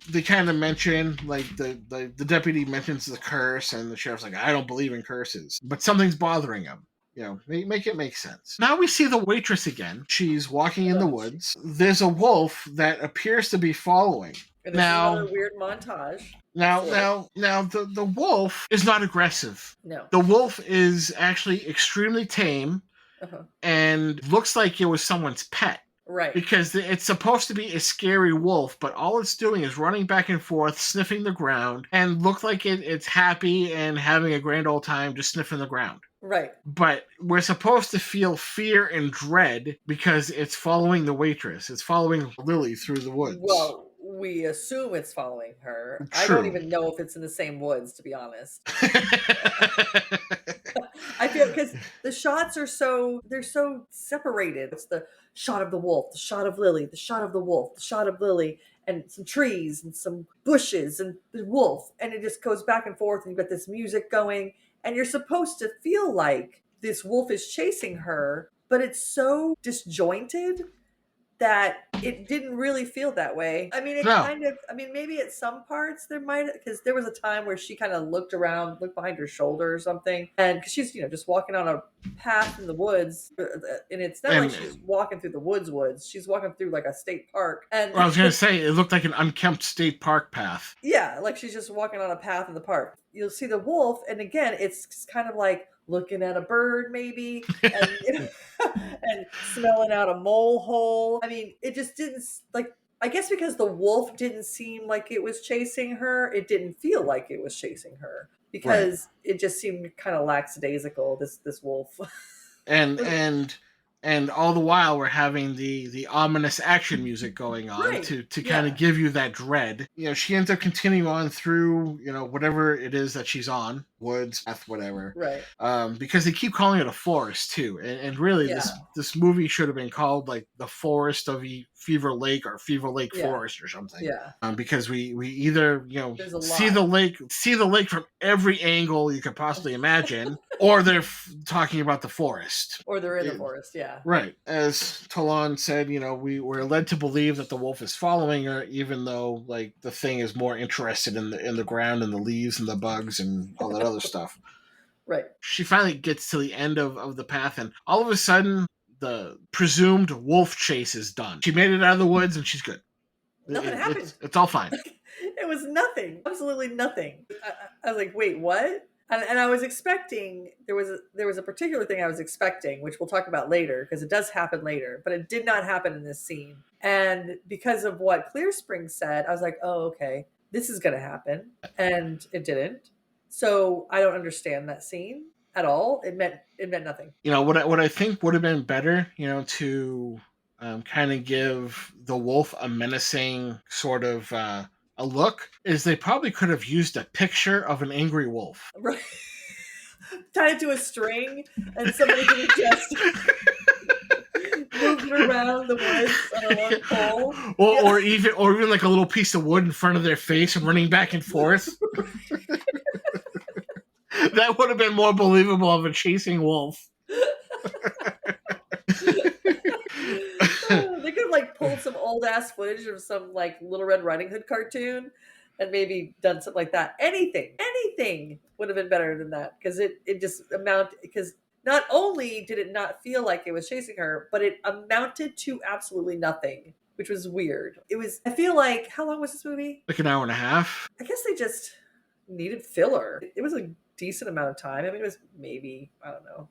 They kind of mention, like, the deputy mentions the curse, and the sheriff's like, I don't believe in curses. But something's bothering him. Make it make sense. Now we see the waitress again. She's walking in the woods. There's a wolf that appears to be following. And this is another weird montage. Now, the wolf is not aggressive. No. The wolf is actually extremely tame and looks like it was someone's pet. Right. Because it's supposed to be a scary wolf, but all it's doing is running back and forth, sniffing the ground, and look like it's happy and having a grand old time just sniffing the ground. Right. But we're supposed to feel fear and dread because it's following the waitress. It's following Lily through the woods. Well, we assume it's following her. True. I don't even know if it's in the same woods, to be honest. I feel because the shots are they're so separated. It's the shot of the wolf, the shot of Lily, the shot of the wolf, the shot of Lily, and some trees and some bushes and the wolf. And it just goes back and forth, and you've got this music going, and you're supposed to feel like this wolf is chasing her, but it's so disjointed that it didn't really feel that way. I mean, maybe at some parts there might, because there was a time where she kind of looked behind her shoulder or something. And because she's, just walking on a path in the woods, and it's not like she's walking through the woods. She's walking through like a state park. And I was going to say, it looked like an unkempt state park path. Yeah, like she's just walking on a path in the park. You'll see the wolf, and again, it's kind of like looking at a bird maybe and, and smelling out a mole hole. I mean, it just didn't, like, I guess because the wolf didn't seem like it was chasing her, it didn't feel like it was chasing her because it just seemed kind of lackadaisical, this wolf. And all the while we're having the ominous action music going on to kind of give you that dread. She ends up continuing on through, whatever it is that she's on, woods, path, whatever. Right. Because they keep calling it a forest too. And really this movie should have been called like the Forest of Fever Lake or Fever Lake Forest or something. Yeah. Because we either, see the lake from every angle you could possibly imagine, or they're talking about the forest. Or they're in the forest, yeah. Right. As Talon said, we were led to believe that the wolf is following her, even though like the thing is more interested in the ground and the leaves and the bugs and all that other stuff. Right. She finally gets to the end of the path, and all of a sudden the presumed wolf chase is done. She made it out of the woods and she's good. Nothing happened. It's all fine. It was nothing. Absolutely nothing. I was like, wait, what? And I was expecting there was a particular thing I was expecting, which we'll talk about later because it does happen later, but it did not happen in this scene. And because of what Clear Spring said, I was like, oh, okay, this is going to happen, and it didn't. So I don't understand that scene at all. It meant nothing. What I think would have been better, to kind of give the wolf a menacing sort of a look, is they probably could have used a picture of an angry wolf. Right. Tied it to a string, and somebody could have just moved it around the woods on a long pole. Or even like a little piece of wood in front of their face and running back and forth. That would have been more believable of a chasing wolf. They could have pulled some old ass footage of some Little Red Riding Hood cartoon and maybe done something like that. Anything would have been better than that, because it just because not only did it not feel like it was chasing her, but it amounted to absolutely nothing, which was weird. I feel like, how long was this movie? Like an hour and a half. I guess they just needed filler. It was a decent amount of time. I mean, it was maybe, I don't know,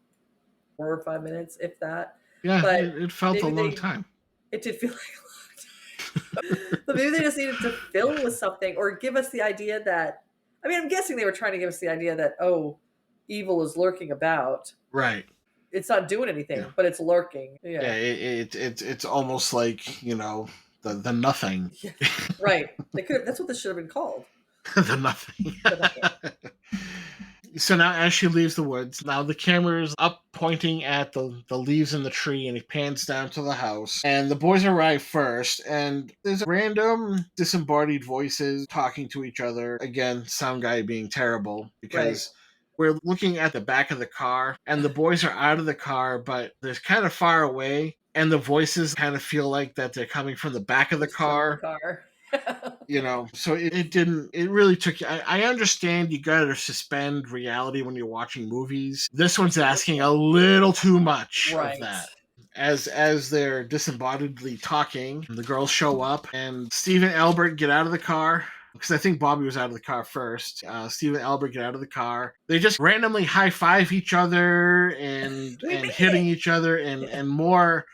4 or 5 minutes, if that. Yeah, but it felt a long time. It did feel like a long time. But maybe they just needed to fill with something, or give us the idea that, I mean, I'm guessing they were trying to give us the idea that, oh, evil is lurking about. Right. It's not doing anything, but it's lurking. Yeah. It's almost like, the nothing. Yeah. Right. That's what this should have been called. The nothing. The nothing. So now, as she leaves the woods, now the camera's up pointing at the leaves in the tree, and it pans down to the house. And the boys arrive first, and there's random disembodied voices talking to each other. Again, sound guy being terrible, because we're looking at the back of the car, and the boys are out of the car, but they're kind of far away, and the voices kind of feel like that they're coming from the back of the car. So it really took, I understand you gotta suspend reality when you're watching movies. This one's asking a little too much of that. As they're disembodiedly talking, the girls show up, and Steve and Albert get out of the car, because I think Bobby was out of the car first. Steve and Albert get out of the car. They just randomly high-five each other and hitting each other, and more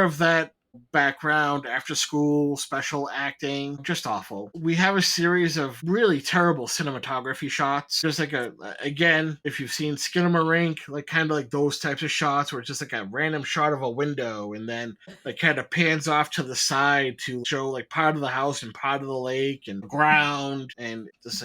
of that background after school special acting, just awful. We have a series of really terrible cinematography shots. There's again, if you've seen Skinamarink, kind of like those types of shots where it's just like a random shot of a window, and then kind of pans off to the side to show part of the house and part of the lake and the ground, and just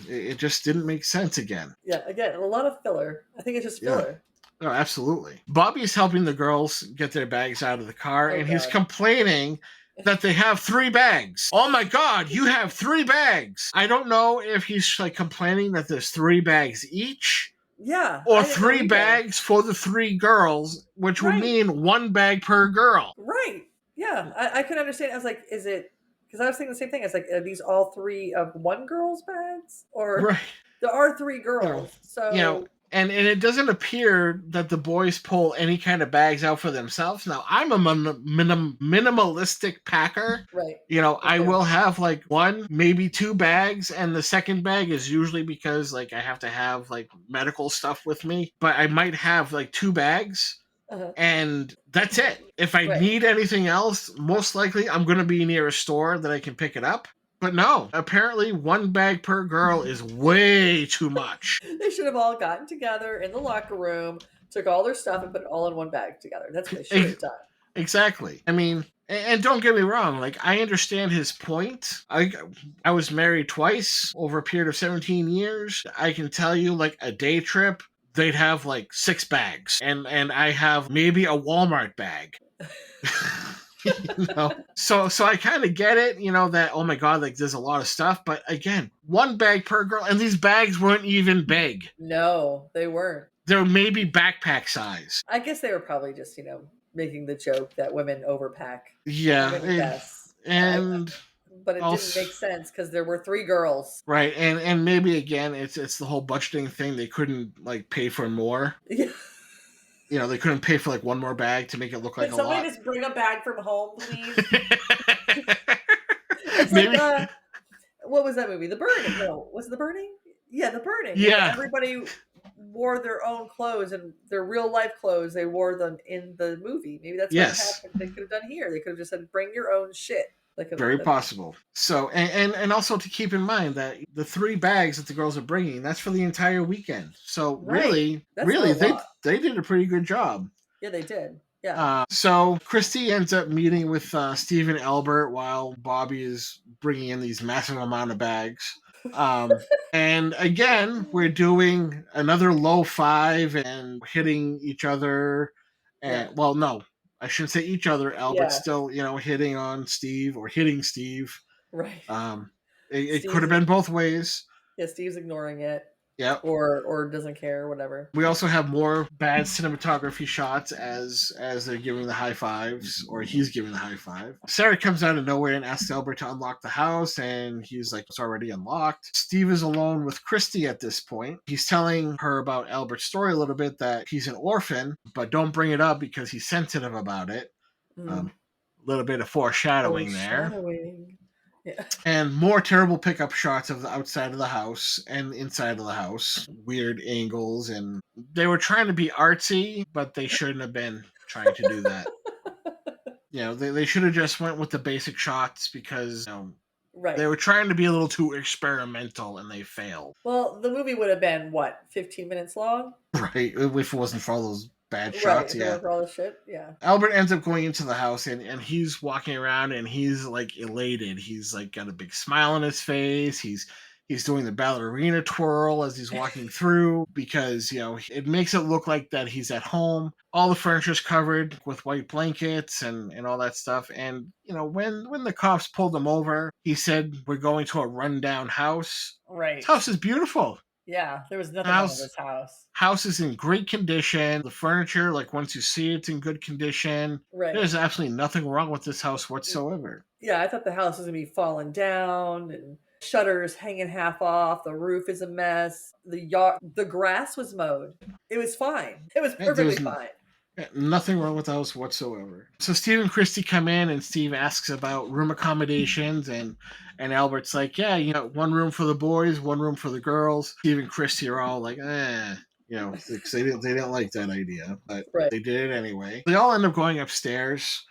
it just didn't make sense again. Yeah, again, a lot of filler. I think it's just filler. Yeah. Oh, absolutely. Bobby's helping the girls get their bags out of the car, and he's complaining that they have 3 bags. Oh my God, you have 3 bags. I don't know if he's complaining that there's 3 bags each. Yeah. Or 3 bags for the 3 girls, which would mean 1 bag per girl. Right. Yeah. I could understand. I was like, is it, because I was thinking the same thing. I was like, are these all 3 of one girl's bags? Or there are 3 girls. So And it doesn't appear that the boys pull any kind of bags out for themselves. Now, I'm a minimalistic packer. Right. I will have 1, maybe 2 bags, and the second bag is usually because I have to have medical stuff with me. But I might have 2 bags, and that's it. If I need anything else, most likely I'm going to be near a store that I can pick it up. But no, apparently 1 bag per girl is way too much. They should have all gotten together in the locker room, took all their stuff, and put it all in 1 bag together. That's what they should have done. Exactly. I mean, and don't get me wrong, I understand his point. I was married twice over a period of 17 years. I can tell you, a day trip, they'd have 6 bags. And I have maybe a Walmart bag. So I kind of get it, that, oh my God, there's a lot of stuff, but again, 1 bag per girl, and these bags weren't even big. No, they weren't. They're maybe backpack size. I guess they were probably just, making the joke that women overpack. Yeah. But it didn't make sense because there were 3 girls. Right, and maybe again, it's the whole budgeting thing. They couldn't pay for more. Yeah. They couldn't pay for 1 more bag to make it look like a lot. Can somebody just bring a bag from home, please? Maybe. what was that movie? The Burning. No, was it The Burning? Yeah, The Burning, where Yeah. everybody wore their own clothes and their real life clothes. They wore them in the movie. Maybe that's what Yes. happened. They could have done here. They could have just said, "Bring your own shit." Like Very possible. So, and also to keep in mind that the 3 bags that the girls are bringing, that's for the entire weekend. So right. really, That's not really, a lot. they did a pretty good job. Yeah, they did. Yeah. So Christy ends up meeting with Steve and Albert while Bobby is bringing in these massive amount of bags. Um, and again, we're doing another low 5 and hitting each other. Yeah. And well, no, I shouldn't say each other. Albert's Yeah. still, hitting on Steve or hitting Steve. Right. Um, it could Steve's have been both ways. yeah, Steve's ignoring it Yep. or doesn't care, whatever. We also have more bad cinematography shots as they're giving the high fives, or he's giving the high five. Sarah comes out of nowhere and asks Albert to unlock the house, and he's like, it's already unlocked. Steve is alone with Christy at this point. He's telling her about Albert's story a little bit, that he's an orphan, but don't bring it up because he's sensitive about it. A little bit of foreshadowing there. Yeah. And more terrible pickup shots of the outside of the house and inside of the house. Weird angles, and they were trying to be artsy, but they shouldn't have been trying to do that. They should have just went with the basic shots because Right. they were trying to be a little too experimental and they failed. Well, the movie would have been what, 15 minutes long? Right, if it wasn't for all those bad shots. Right, for all the shit. Yeah. Albert ends up going into the house and he's walking around and he's like elated. He's like got a big smile on his face. He's doing the ballerina twirl as he's walking through because it makes it look like that he's at home. All the furniture's covered with white blankets and all that stuff. And when the cops pulled him over, he said, "We're going to a rundown house." Right. This house is beautiful. Yeah, there was nothing wrong with this house. House is in great condition. The furniture, like once you see it's in good condition. Right. There's absolutely nothing wrong with this house whatsoever. Yeah, I thought the house was gonna be falling down and shutters hanging half off. The roof is a mess. The grass was mowed. It was fine. It was perfectly fine. Nothing wrong with the house whatsoever. So Steve and Christy come in, and Steve asks about room accommodations, and Albert's like, yeah, one room for the boys, one room for the girls. Steve and Christy are all like, because they didn't like that idea, but they did it anyway. They all end up going upstairs,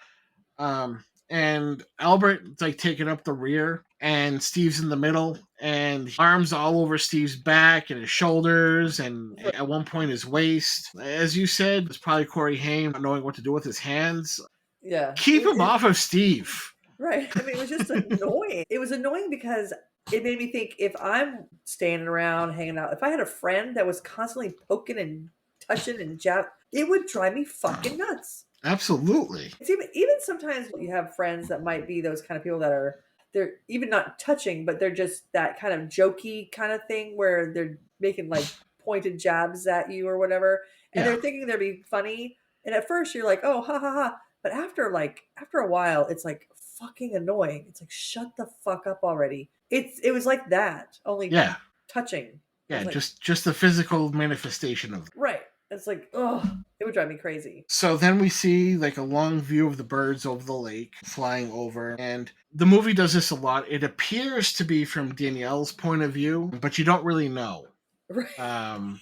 and Albert's like taking up the rear, and Steve's in the middle, and arms all over Steve's back and his shoulders, and at one point his waist. As you said, it's probably Corey Haim not knowing what to do with his hands. Yeah. Keep him off of Steve. Right. I mean, it was just annoying. It was annoying because it made me think, if I'm standing around hanging out, if I had a friend that was constantly poking and touching and it would drive me fucking nuts. Absolutely. It's even sometimes you have friends that might be those kind of people that they're even not touching, but they're just that kind of jokey kind of thing where they're making like pointed jabs at you or whatever, and they're thinking they're being funny. And at first you're like, oh, ha ha ha. But after a while, it's like fucking annoying. It's like, shut the fuck up already. It was like that, only touching. Yeah, like, just the physical manifestation of it. Right. It's like, oh, it would drive me crazy. So then we see like a long view of the birds over the lake flying over. And the movie does this a lot. It appears to be from Danielle's point of view, but you don't really know. Right.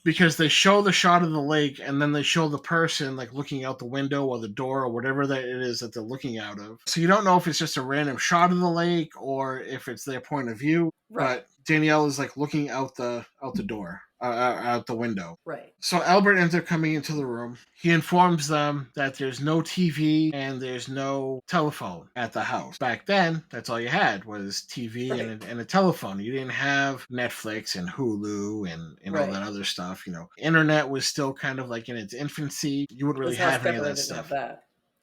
Because they show the shot of the lake and then they show the person like looking out the window or the door or whatever that it is that they're looking out of. So you don't know if it's just a random shot of the lake or if it's their point of view. Right. But Danielle is like looking out the door. Out the window. Right. So Albert ends up coming into the room. He informs them that there's no TV and there's no telephone at the house. Back then, that's all you had was TV and a telephone. You didn't have Netflix and Hulu and all that other stuff. Internet was still kind of like in its infancy. You wouldn't really have any of that stuff.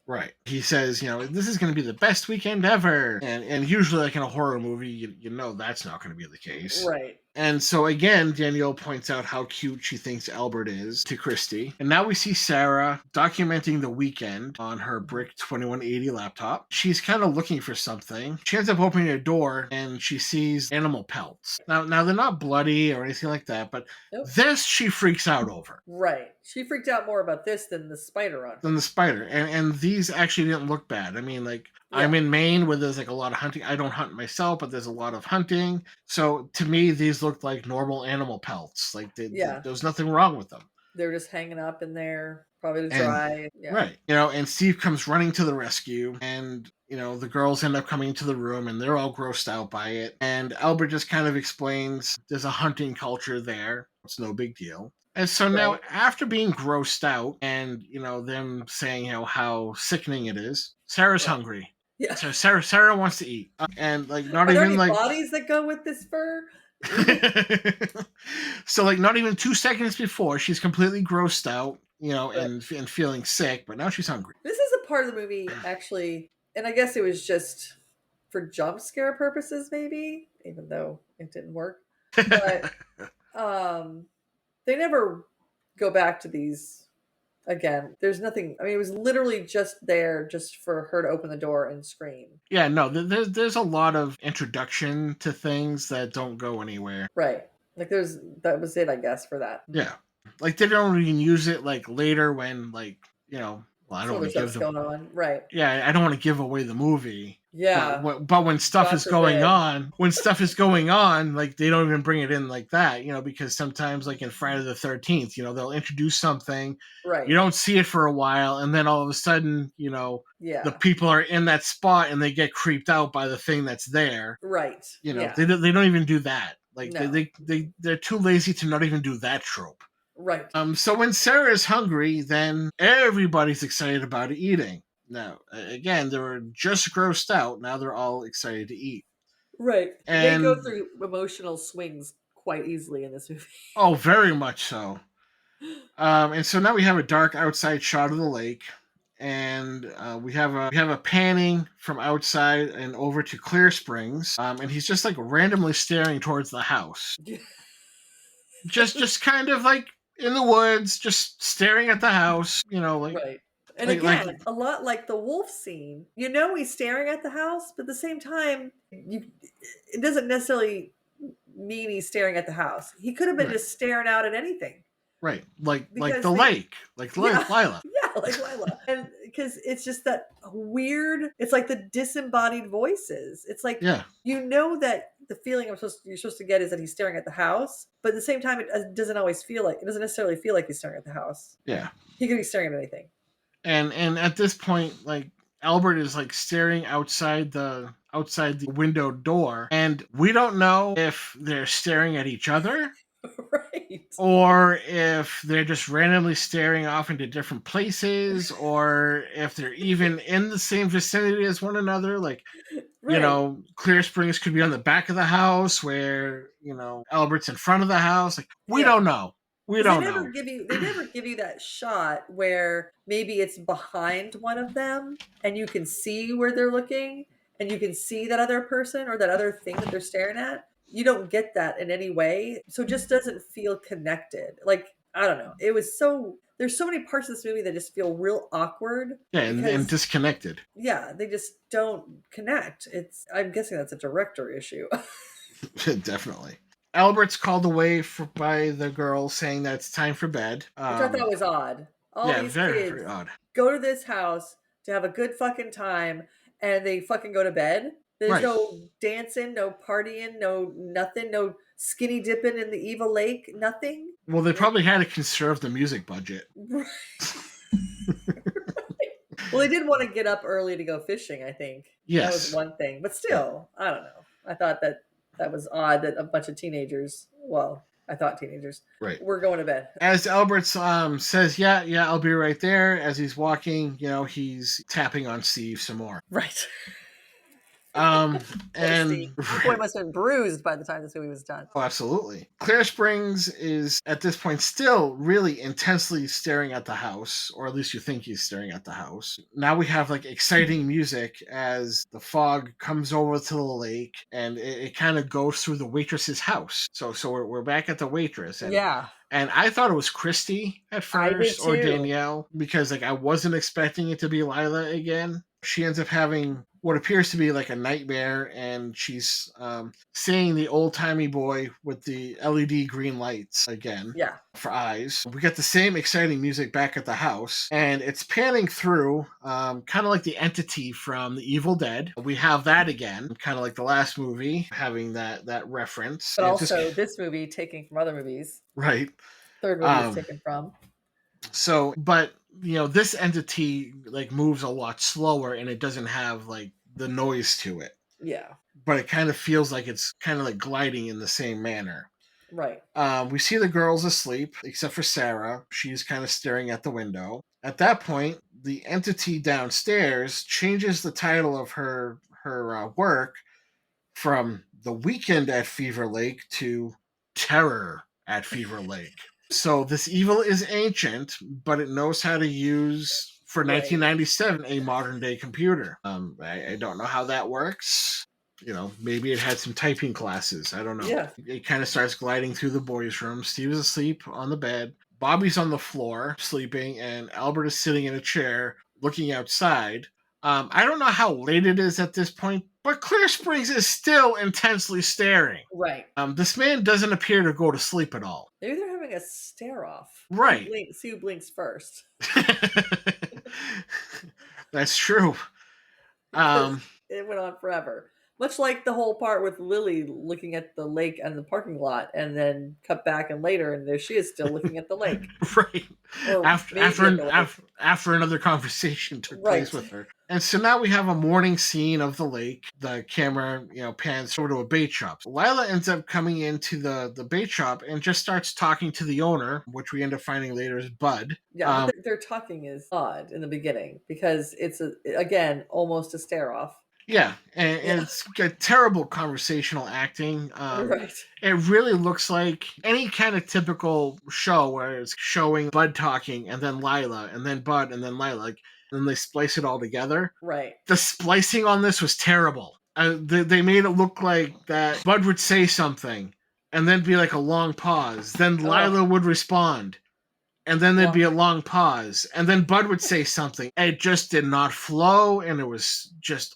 Right. He says, this is going to be the best weekend ever. And usually, like in a horror movie, you know that's not going to be the case. Right. And so again, Danielle points out how cute she thinks Albert is to Christy. And now we see Sarah documenting the weekend on her brick 2180 laptop. She's kind of looking for something. She ends up opening a door and she sees animal pelts. Now they're not bloody or anything like that, but this she freaks out over. Right. She freaked out more about this than the spider on her. And these actually didn't look bad. I mean, like I'm in Maine where there's like a lot of hunting. I don't hunt myself, but there's a lot of hunting. So to me, these looked like normal animal pelts. Like there was nothing wrong with them. They're just hanging up in there, probably to And dry. Yeah. right, and Steve comes running to the rescue, and the girls end up coming into the room, and they're all grossed out by it. And Albert just kind of explains there's a hunting culture there. It's no big deal. And so now, after being grossed out, and them saying how sickening it is, Sarah's hungry. Yeah. So Sarah wants to eat, and like not Are there even any like bodies that go with this fur. So like not even 2 seconds before, she's completely grossed out, and feeling sick, but now she's hungry. This is a part of the movie, actually, and I guess it was just for jump scare purposes, maybe, even though it didn't work. But they never go back to these again. There's nothing. I mean, it was literally just there just for her to open the door and scream. Yeah, no, there's a lot of introduction to things that don't go anywhere. Right. Like that was it, I guess, for that. Yeah. Like they don't even use it like later when like, well, I don't want to give going on. Right. Yeah, I don't want to give away the movie. Yeah. But when stuff is going on, like they don't even bring it in like that, because sometimes like in Friday the 13th, they'll introduce something. Right. You don't see it for a while, and then all of a sudden, the people are in that spot and they get creeped out by the thing that's there. Right. They don't even do that. Like they're too lazy to not even do that trope. Right. So when Sarah's hungry, then everybody's excited about eating. Now, again, they were just grossed out. Now they're all excited to eat. Right. And they go through emotional swings quite easily in this movie. Oh, very much so. And so now we have a dark outside shot of the lake, and we have a panning from outside and over to Clear Springs, and he's just like randomly staring towards the house. just kind of like in the woods, just staring at the house, right. And again, a lot like the wolf scene. He's staring at the house, but at the same time, it doesn't necessarily mean he's staring at the house. He could have been just staring out at anything. Right. Like the lake. Like Lila. Yeah, like Lila. And because it's just that weird, it's like the disembodied voices. It's like, that the feeling you're supposed to get is that he's staring at the house, but at the same time, it doesn't necessarily feel like he's staring at the house. Yeah. He could be staring at anything. And at this point, like Albert is like staring outside the window door, and we don't know if they're staring at each other. Right. Or if they're just randomly staring off into different places, or if they're even in the same vicinity as one another. Like, Clear Springs could be on the back of the house where, Albert's in front of the house. Like, we don't know. They never give you that shot where maybe it's behind one of them and you can see where they're looking and you can see that other person or that other thing that they're staring at. You don't get that in any way. So it just doesn't feel connected. Like, I don't know. There's so many parts of this movie that just feel real awkward. Yeah, and disconnected. Yeah, they just don't connect. I'm guessing that's a director issue. Definitely. Albert's called away by the girl saying that it's time for bed. Which I thought was odd. All these kids very odd. Go to this house to have a good fucking time and they fucking go to bed. There's no dancing, no partying, no nothing, no skinny dipping in the evil lake, nothing. Well, they probably had to conserve the music budget. Right. Well, they did want to get up early to go fishing, I think. Yes. That was one thing. But still, I don't know. I thought that was odd that a bunch of teenagers, were going to bed. As Albert says, yeah, I'll be right there. As he's walking, he's tapping on Steve some more. Right. And the boy must have been bruised by the time this movie was done. Oh, absolutely. Clear Springs is at this point still really intensely staring at the house, or at least you think he's staring at the house. Now we have like exciting music as the fog comes over to the lake, and it kind of goes through the waitress's house. So we're back at the waitress. And, And I thought it was Christy at first, or Danielle, because like I wasn't expecting it to be Lila again. She ends up having what appears to be like a nightmare, and she's seeing the old timey boy with the LED green lights again. Yeah. For eyes. We get the same exciting music back at the house, and it's panning through, kind of like the entity from The Evil Dead. We have that again, kind of like the last movie, having that reference. But It also just this movie taking from other movies. right. Third movie is taken from. So, but this entity like moves a lot slower, and it doesn't have like the noise to it. Yeah. But it kind of feels like it's kind of like gliding in the same manner. Right. We see the girls asleep, except for Sarah. She's kind of staring at the window. At that point, the entity downstairs changes the title of her work from The Weekend at Fever Lake to Terror at Fever Lake. So this evil is ancient, but it knows how to use, for Right. 1997, a modern day computer. I don't know how that works. Maybe it had some typing classes. I don't know. Yeah. It kind of starts gliding through the boys' room. Steve is asleep on the bed. Bobby's on the floor sleeping, and Albert is sitting in a chair looking outside. I don't know how late it is at this point, but Clear Springs is still intensely staring. Right. This man doesn't appear to go to sleep at all. Maybe they're having a stare off. Right. See who blinks first. That's true. It went on forever. Much like the whole part with Lily looking at the lake and the parking lot, and then cut back and later, and there she is still looking at the lake. Right. Or After another conversation took place with her. And so now we have a morning scene of the lake. The camera, pans over to a bait shop. Lila ends up coming into the bait shop and just starts talking to the owner, which we end up finding later is Bud. Yeah, their talking is odd in the beginning because it's, again, almost a stare off. Yeah, and it's got terrible conversational acting. Right. It really looks like any kind of typical show where it's showing Bud talking and then Lila and then Bud and then Lila, and then they splice it all together. Right. The splicing on this was terrible. They made it look like that Bud would say something and then be like a long pause. Then Lila would respond. And then there'd be a long pause. And then Bud would say something. It just did not flow, and it was just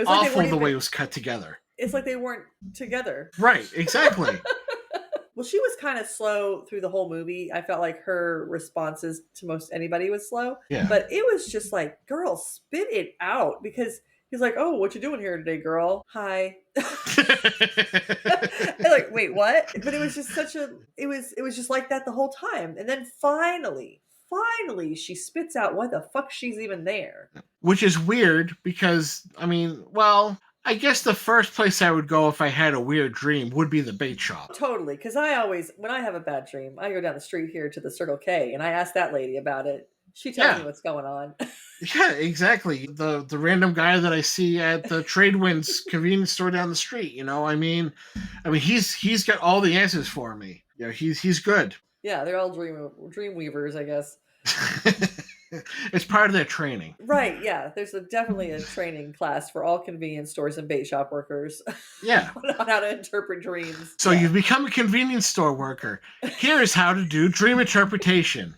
awful the way it was cut together. It's like they weren't together. Right, exactly. Well, she was kind of slow through the whole movie. I felt like her responses to most anybody was slow. Yeah. But it was just like, girl, spit it out. Because he's like, oh, what you doing here today, girl? Hi. Like, wait, what? But it was just it was just like that the whole time. And then finally, she spits out why the fuck she's even there. Which is weird because, I guess the first place I would go if I had a weird dream would be the bait shop. Totally, because when I have a bad dream, I go down the street here to the Circle K, and I ask that lady about it. She tells me what's going on. Yeah, exactly. The random guy that I see at the Tradewinds convenience store down the street, he's got all the answers for me. He's good. Yeah, they're all dream weavers, I guess. It's part of their training. Right, yeah. There's definitely a training class for all convenience stores and bait shop workers. Yeah. On how to interpret dreams. So you've become a convenience store worker. Here's how to do dream interpretation.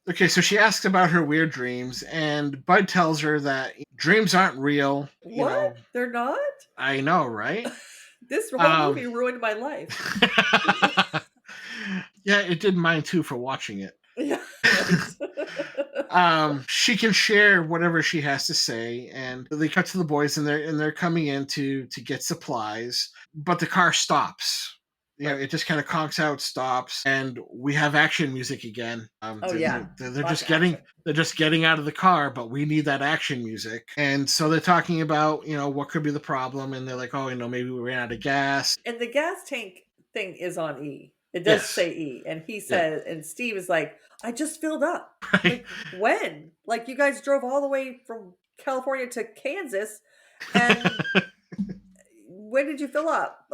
Okay, so she asks about her weird dreams, and Bud tells her that dreams aren't real. What? They're not? I know, right? This whole movie ruined my life. Yeah, it did mine too for watching it. Yeah. She can share whatever she has to say, and they cut to the boys, and they're coming in to get supplies, but the car stops. It just kind of conks out, stops, and we have action music again. They're just getting out of the car, but we need that action music. And so they're talking about, what could be the problem, and they're like, maybe we ran out of gas. And the gas tank thing is on E. It does say E, and he says, and Steve is like, I just filled up. Right. Like, when? Like, you guys drove all the way from California to Kansas, and when did you fill up?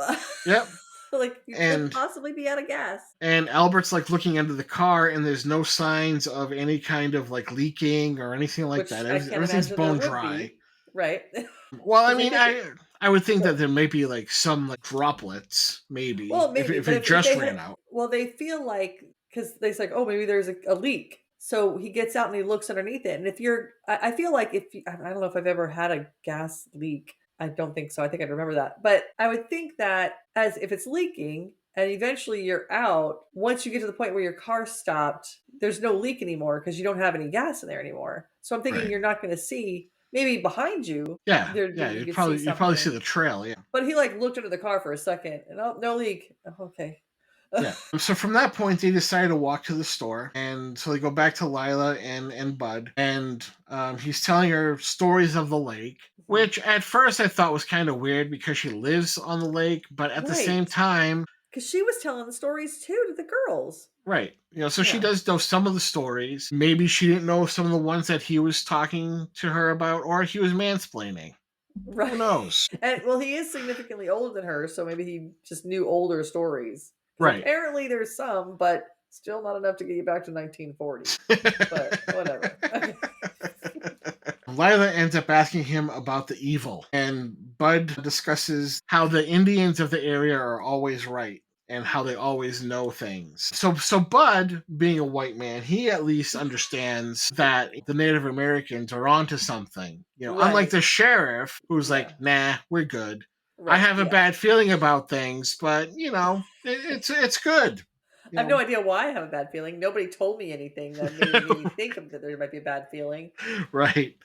Yep. Like, you could possibly be out of gas. And Albert's like looking under the car, and there's no signs of any kind of like leaking or anything like that. Everything's bone dry. Right. Well, I would think that there may be like some like droplets, maybe. Well, maybe if it just ran out. Well, they feel like, because they say, maybe there's a leak. So he gets out and he looks underneath it. And if you're, I feel like if you, I don't know if I've ever had a gas leak. I don't think so. I think I'd remember that. But I would think that as if it's leaking and eventually you're out, once you get to the point where your car stopped, there's no leak anymore because you don't have any gas in there anymore. So I'm thinking Right. you're not going to see, maybe behind you, Yeah. there Yeah. you You could see probably see something. the trail. Yeah. But he like looked under the car for a second and oh, no leak. Oh, okay. Yeah. So from that point, they decide to walk to the store, and so they go back to Lila and Bud, and he's telling her stories of the lake, which at first I thought was kind of weird because she lives on the lake, but at the same Right. time, Because she was telling the stories too to the girls. right? So she Yeah. does know some of the stories. Maybe she didn't know some of the ones that he was talking to her about, or he was mansplaining. Right. Who knows? And well, he is significantly older than her, so maybe he just knew older stories. Because Right. apparently there's some, but still not enough to get you back to 1940. But whatever. Lila ends up asking him about the evil, and Bud discusses how the Indians of the area are always right and how they always know things. So Bud, being a white man, he at least understands that the Native Americans are onto something. Unlike Right. the sheriff, who's Yeah. like, "Nah, we're good. I Right. have a Yeah. bad feeling about things, but it's good." I have no idea why I have a bad feeling. Nobody told me anything that made me think that there might be a bad feeling. Right.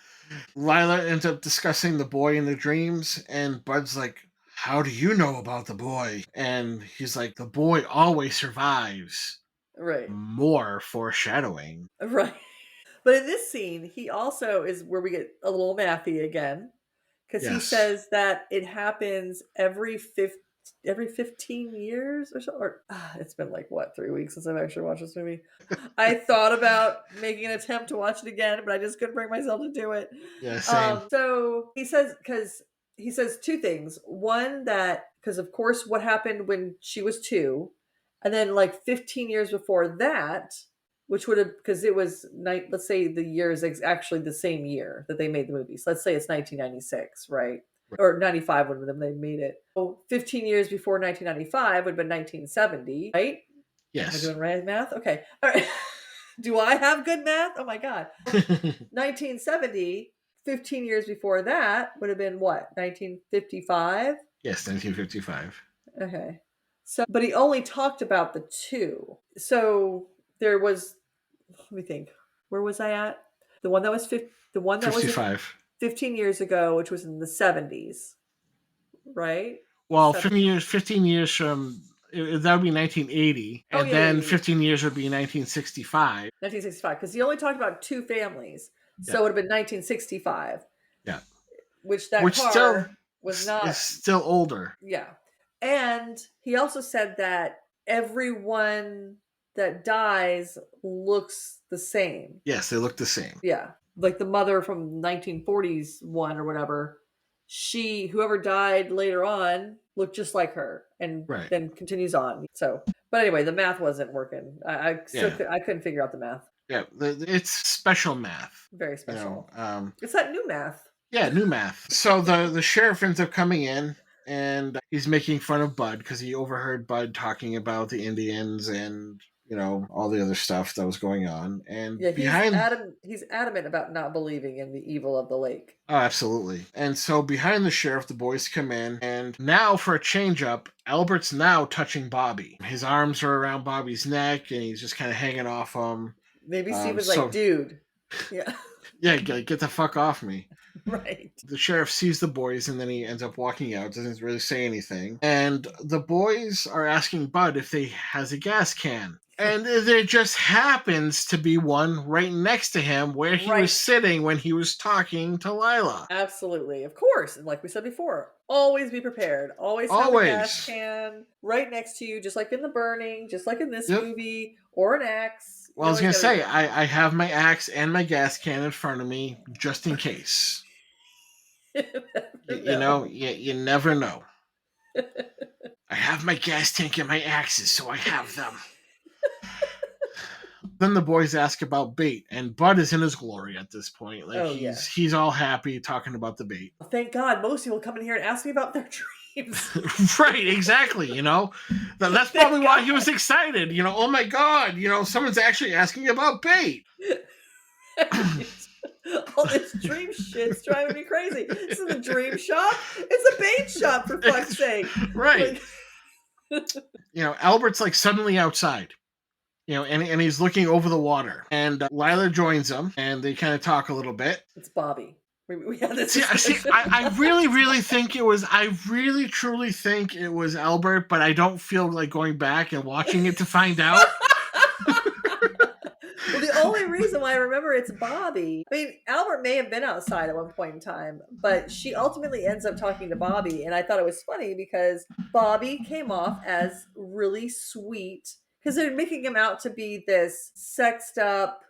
Lila ends up discussing the boy in the dreams, and Bud's like, "How do you know about the boy?" And he's like, "The boy always survives." Right. More foreshadowing. Right. But in this scene, he also is where we get a little mathy again. Because he Yes. says that it happens every 15 years or so. Or it's been like what 3 weeks since I've actually watched this movie. I thought about making an attempt to watch it again, but I just couldn't bring myself to do it. Yeah, same. So he says because he says two things. One, that because of course what happened when she was 2, and then like 15 years before that, which would have because it was let's say the year is actually the same year that they made the movie. So let's say it's 1996, right? Right. Or 95 when they made it. So 15 years before 1995 would have been 1970, right? Am I Yes. doing right math? Okay. All right. Do I have good math? Oh my God. 1970, 15 years before that would have been what? 1955? Yes, 1955. Okay. So, but he only talked about the 2. So there was, let me think. Where was I at? The one that was the one that was 55. 15 years ago, which was in the 70s, right? Well, 15 years from that would be 1980, Oh and yeah, yeah, then yeah, yeah. 15 years would be 1965. 1965, because he only talked about 2 families, so Yeah. it would have been 1965, Yeah. which that Which still car was is not. still older. Yeah, and he also said that everyone that dies looks the same. Yes, they look the same. Yeah, like the mother from 1940s one or whatever. Whoever died later on looked just like her, and Right. then continues on. So, but anyway, the math wasn't working. I still I couldn't figure out the math. Yeah, it's special math. Very special. It's that new math. Yeah, new math. So the sheriff ends up coming in, and he's making fun of Bud because he overheard Bud talking about the Indians and all the other stuff that was going on. And Yeah, behind he's adamant about not believing in the evil of the lake. Oh, absolutely. And so behind the sheriff, the boys come in, and now for a change up, Albert's now touching Bobby. His arms are around Bobby's neck, and he's just kind of hanging off him. Maybe Steve was like, dude. Yeah. Yeah, get the fuck off me. Right. The sheriff sees the boys, and then he ends up walking out, doesn't really say anything. And the boys are asking Bud if he has a gas can. And there just happens to be one right next to him where he was sitting when he was talking to Lila. Absolutely. Of course. And like we said before, always be prepared. Always have a gas can right next to you, just like in The Burning, just like in this movie, or an axe. Well, I was going to say, I have my axe and my gas can in front of me just in case. You never know. I have my gas tank and my axes, so I have them. Then the boys ask about bait, and Bud is in his glory at this point. Like he's all happy talking about the bait. Thank God most people come in here and ask me about their dreams. Right, exactly. That's probably why he was excited. Oh my God, someone's actually asking about bait. All this dream shit's driving me crazy. This is a dream shop. It's a bait shop, for fuck's sake. Right. Albert's like suddenly outside. And he's looking over the water. And Lila joins him, and they kind of talk a little bit. It's Bobby. We had this. I really, really think it was. I really, truly think it was Albert, but I don't feel like going back and watching it to find out. Well, the only reason why I remember it's Bobby. I mean, Albert may have been outside at one point in time, but she ultimately ends up talking to Bobby, and I thought it was funny because Bobby came off as really sweet. Because they're making him out to be this sexed up,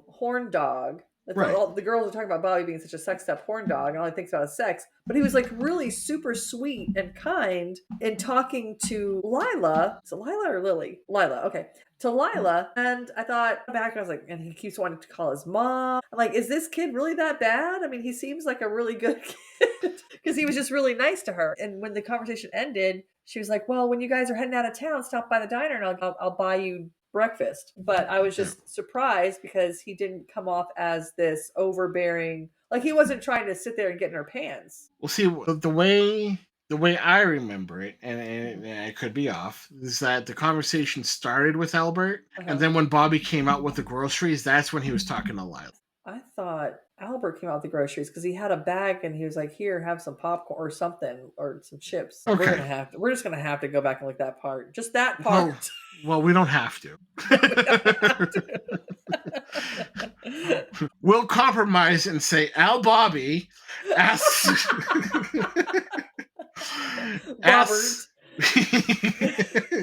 horn dog. Right. All the girls are talking about Bobby being such a sexed up horn dog, and all he thinks about is sex. But he was like really super sweet and kind in talking to Lila. Is it Lila or Lily? Lila, okay. To Lila. And I thought back, I was like, and he keeps wanting to call his mom. I'm like, is this kid really that bad? I mean, he seems like a really good kid because he was just really nice to her. And when the conversation ended, she was like, well, when you guys are heading out of town, stop by the diner and I'll buy you breakfast. But I was just surprised because he didn't come off as this overbearing, like he wasn't trying to sit there and get in her pants. Well, see, the way I remember it, and I could be off, is that the conversation started with Albert, and then when Bobby came out with the groceries, that's when he was talking to Lila. I thought Albert came out with the groceries because he had a bag and he was like, here, have some popcorn or something or some chips. Okay. We're just gonna have to go back and look that part. Just that part. Well, we don't have to. We'll compromise and say Bobby asks Bobbert.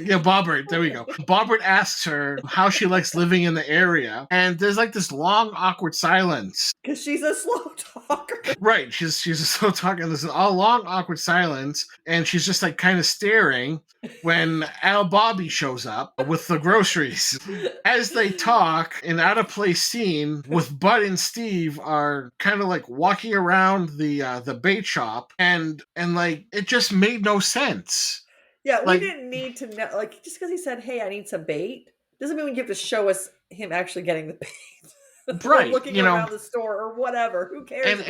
Yeah, Bobbert. There we go. Bobbert asks her how she likes living in the area, and there's like this long, awkward silence. Because she's a slow talker. Right, she's a slow talker. There's a long, awkward silence, and she's just like kind of staring when Bobby shows up with the groceries. As they talk, an out-of-place scene with Bud and Steve are kind of like walking around the bait shop, and like it just made no sense. Yeah, we didn't need to know. Like, just because he said, hey, I need some bait, doesn't mean you have to show us him actually getting the bait. Right. Looking around the store or whatever. Who cares?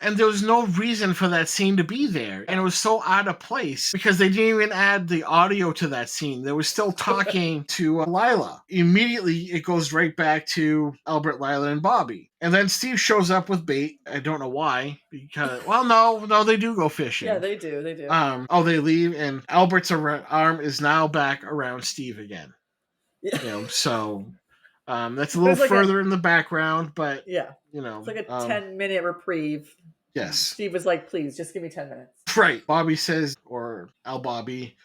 And there was no reason for that scene to be there. And it was so out of place because they didn't even add the audio to that scene. They were still talking to Lila. Immediately, it goes right back to Albert, Lila, and Bobby. And then Steve shows up with bait. I don't know why. Because, well, no, they do go fishing. Yeah, they do. They leave, and Albert's arm is now back around Steve again. Yeah. So that's a little further in the background, but it's like a 10-minute reprieve. Yes. Steve was like, please, just give me 10 minutes. Right. Bobby says, or Bobby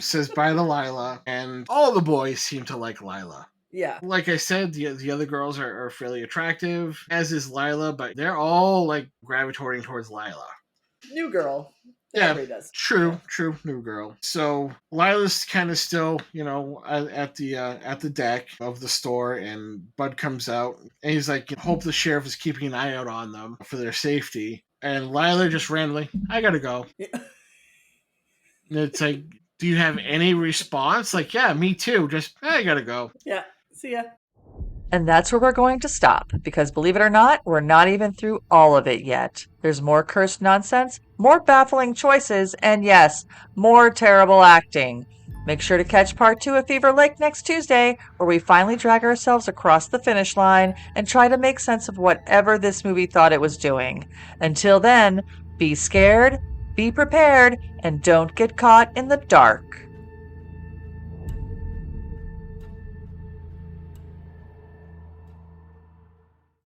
says bye to Lila, and all the boys seem to like Lila. Yeah. Like I said, the other girls are fairly attractive, as is Lila, but they're all like gravitating towards Lila. New girl. Yeah, true, new girl. So Lila's kind of still, at the deck of the store, and Bud comes out, and he's like, hope the sheriff is keeping an eye out on them for their safety. And Lila just randomly, I gotta go. Yeah. And it's like, do you have any response? Like, yeah, me too. Just, I gotta go. Yeah, see ya. And that's where we're going to stop, because believe it or not, we're not even through all of it yet. There's more cursed nonsense, more baffling choices, and yes, more terrible acting. Make sure to catch part 2 of Fever Lake next Tuesday, where we finally drag ourselves across the finish line and try to make sense of whatever this movie thought it was doing. Until then, be scared, be prepared, and don't get caught in the dark.